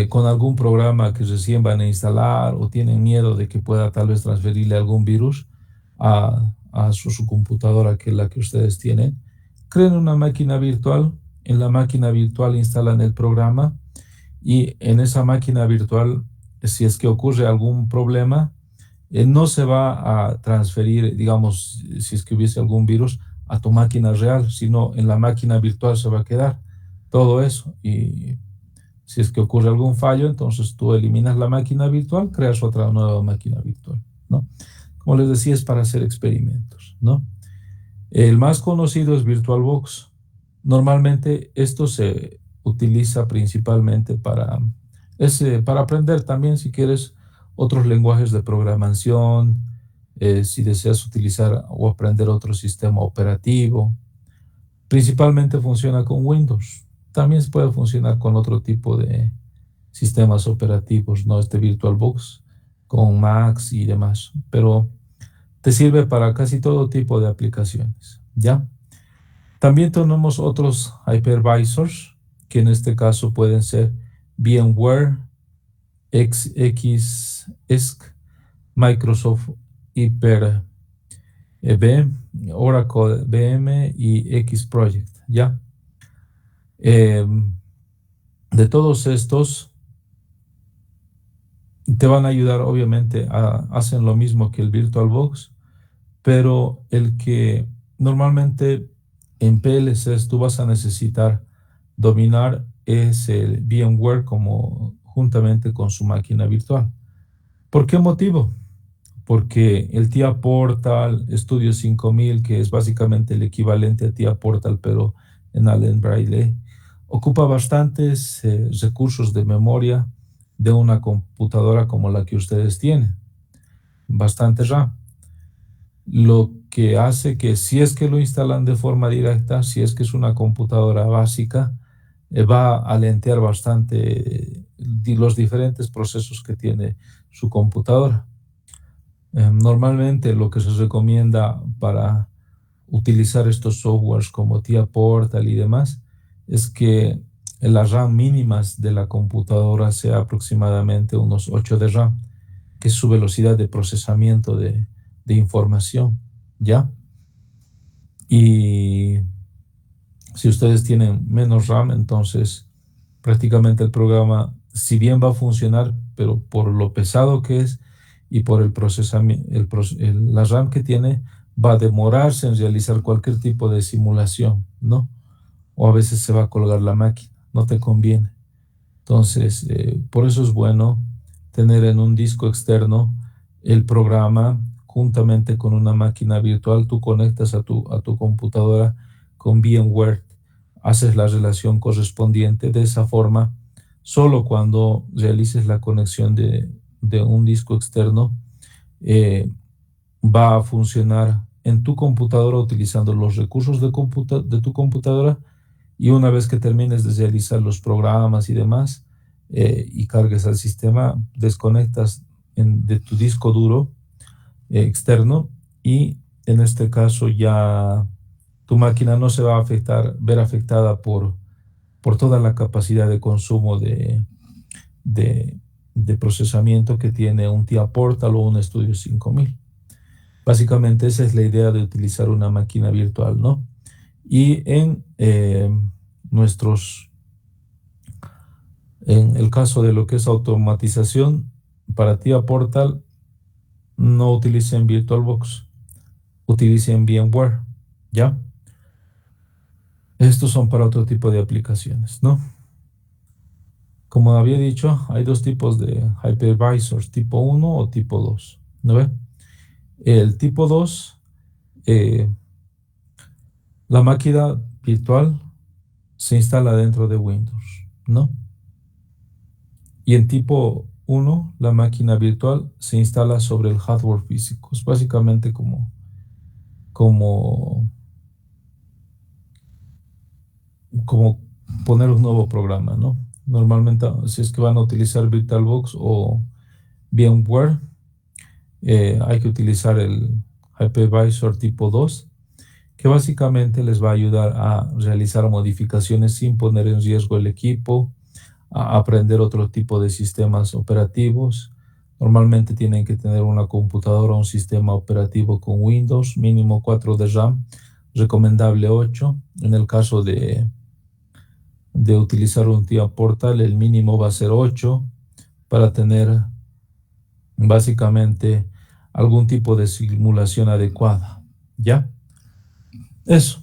con algún programa que recién van a instalar o tienen miedo de que pueda tal vez transferirle algún virus a su computadora, que es la que ustedes tienen, creen una máquina virtual. En la máquina virtual instalan el programa y en esa máquina virtual, si es que ocurre algún problema, no se va a transferir, digamos, si es que hubiese algún virus, a tu máquina real, sino en la máquina virtual se va a quedar todo eso. Y si es que ocurre algún fallo, entonces tú eliminas la máquina virtual, creas otra nueva máquina virtual, ¿no? Como les decía, es para hacer experimentos, ¿no? El más conocido es VirtualBox. Normalmente esto se utiliza principalmente para aprender también, si quieres, otros lenguajes de programación, si deseas utilizar o aprender otro sistema operativo. Principalmente funciona con Windows. También se puede funcionar con otro tipo de sistemas operativos, ¿no? Este VirtualBox, con Macs y demás. Pero te sirve para casi todo tipo de aplicaciones, ¿ya? También tenemos otros hypervisors, que en este caso pueden ser VMware, XSC, Microsoft Hyper-V, Oracle VM y Xproject, ¿ya? Eh, de todos estos, te van a ayudar, obviamente, hacen lo mismo que el VirtualBox, pero el que normalmente en PLCs tú vas a necesitar dominar es el VMware como juntamente con su máquina virtual. ¿Por qué motivo? Porque el TIA Portal Studio 5000, que es básicamente el equivalente a TIA Portal, pero en Allen Braille, ocupa bastantes recursos de memoria de una computadora como la que ustedes tienen, bastante RAM. Lo que hace que si es que lo instalan de forma directa, si es que es una computadora básica, va a lentear bastante los diferentes procesos que tiene su computadora. Normalmente lo que se recomienda para utilizar estos softwares como TIA Portal y demás es que las RAM mínimas de la computadora sea aproximadamente unos 8 de RAM, que es su velocidad de procesamiento de información, ¿ya? Y si ustedes tienen menos RAM, entonces prácticamente el programa, si bien va a funcionar, pero por lo pesado que es y por el procesamiento, la RAM que tiene, va a demorarse en realizar cualquier tipo de simulación, ¿no? O a veces se va a colgar la máquina, no te conviene. Entonces, por eso es bueno tener en un disco externo el programa juntamente con una máquina virtual. Tú conectas a tu computadora con VMware, haces la relación correspondiente. De esa forma, solo cuando realices la conexión de un disco externo, eh, va a funcionar en tu computadora utilizando los recursos de tu computadora, y una vez que termines de realizar los programas y demás y cargues al sistema, desconectas de tu disco duro externo, y en este caso ya tu máquina no se va a ver afectada por toda la capacidad de consumo de, de procesamiento que tiene un TIA Portal o un Studio 5000. Básicamente esa es la idea de utilizar una máquina virtual, ¿no? Y nuestros, en el caso de lo que es automatización, para TIA Portal no utilicen VirtualBox, utilicen VMware, ¿ya? Estos son para otro tipo de aplicaciones, ¿no? Como había dicho, hay dos tipos de hypervisors, tipo 1 o tipo 2, ¿no ve? El tipo 2, eh, la máquina virtual se instala dentro de Windows, ¿no? Y en tipo uno, la máquina virtual se instala sobre el hardware físico. Es básicamente como, como poner un nuevo programa, ¿no? Normalmente, si es que van a utilizar VirtualBox o VMware, hay que utilizar el Hypervisor tipo 2, que básicamente les va a ayudar a realizar modificaciones sin poner en riesgo el equipo, a aprender otro tipo de sistemas operativos. Normalmente tienen que tener una computadora o un sistema operativo con Windows, mínimo 4 de RAM, recomendable 8. En el caso de utilizar un TIA Portal, el mínimo va a ser 8 para tener básicamente algún tipo de simulación adecuada. ¿Ya? Eso.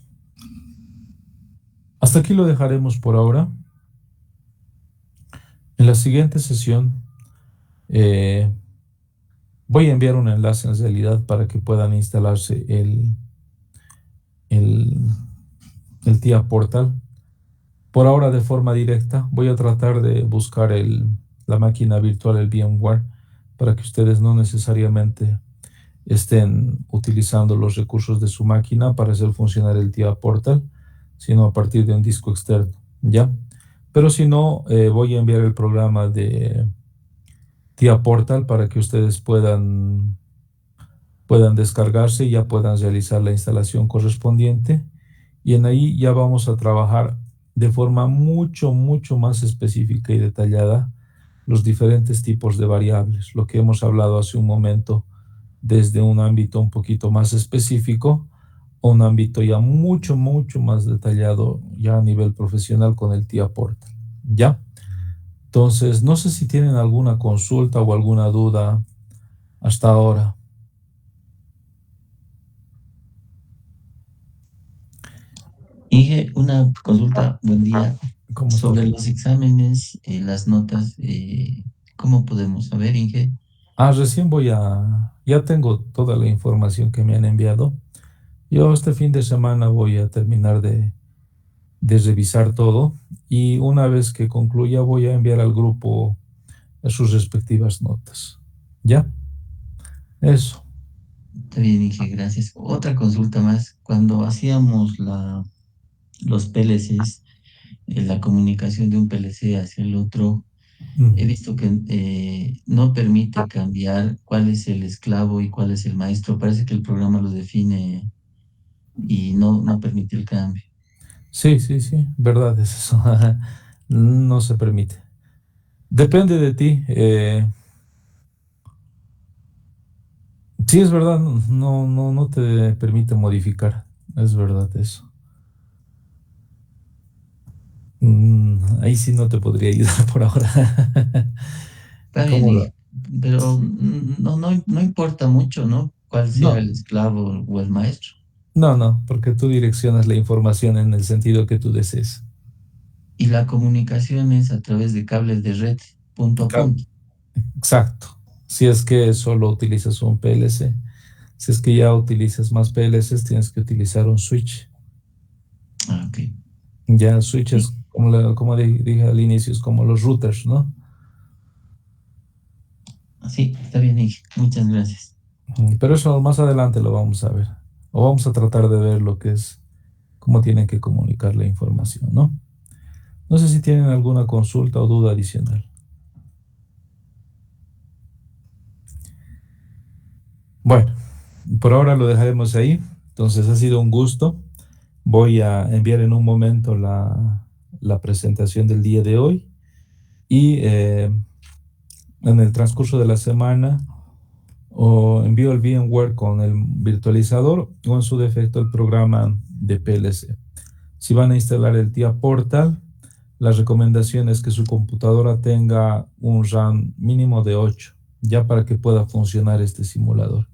Hasta aquí lo dejaremos por ahora. En la siguiente sesión eh, voy a enviar un enlace en realidad para que puedan instalarse el, el TIA Portal. Por ahora, de forma directa, voy a tratar de buscar la máquina virtual, el VMware, para que ustedes no necesariamente estén utilizando los recursos de su máquina para hacer funcionar el TIA Portal, sino a partir de un disco externo, ¿ya? Pero si no, voy a enviar el programa de TIA Portal para que ustedes puedan descargarse y ya puedan realizar la instalación correspondiente. Y en ahí ya vamos a trabajar de forma mucho más específica y detallada los diferentes tipos de variables, lo que hemos hablado hace un momento, desde un ámbito un poquito más específico a un ámbito ya mucho más detallado ya a nivel profesional con el TIA Portal. ¿Ya? Entonces, no sé si tienen alguna consulta o alguna duda hasta ahora. Inge, una consulta, buen día, ¿Cómo estás? sobre los exámenes, las notas, ¿cómo podemos saber, Inge? Recién ya tengo toda la información que me han enviado. Yo este fin de semana voy a terminar de revisar todo y una vez que concluya voy a enviar al grupo sus respectivas notas. ¿Ya? Eso. Está bien, Inge, gracias. Otra consulta más, cuando hacíamos los PLCs, la comunicación de un PLC hacia el otro, he Mm. visto que no permite cambiar cuál es el esclavo y cuál es el maestro. Parece que el programa lo define y no permite el cambio. Sí, verdad es eso. No se permite. Depende de ti. Sí, es verdad, no te permite modificar. Es verdad eso. Ahí sí no te podría ayudar por ahora. Está bien, ¿Cómo lo? pero no importa mucho, ¿no? Cuál sea No, el esclavo o el maestro. no, porque tú direccionas la información en el sentido que tú desees. Y la comunicación es a través de cables de red, punto a Claro. punto. Exacto. Si es que solo utilizas un PLC, si es que ya utilizas más PLCs, tienes que utilizar un switch. Ah, ok. Ya switch Sí, es como dije al inicio, es como los routers, ¿no? sí, está bien, Ige. Muchas gracias. Pero eso más adelante lo vamos a ver. O vamos a tratar de ver lo que es, cómo tienen que comunicar la información, ¿no? No sé si tienen alguna consulta o duda adicional. Bueno, por ahora lo dejaremos ahí. Entonces ha sido un gusto. Voy a enviar en un momento la presentación del día de hoy y en el transcurso de la semana o envío el VMware con el virtualizador o en su defecto el programa de PLC. Si van a instalar el TIA Portal, la recomendación es que su computadora tenga un RAM mínimo de 8, ya para que pueda funcionar este simulador.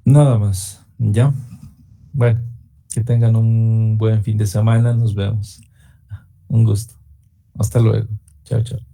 Nada más, ¿ya? Bueno, que tengan un buen fin de semana, nos vemos. Un gusto. Hasta luego. Chao.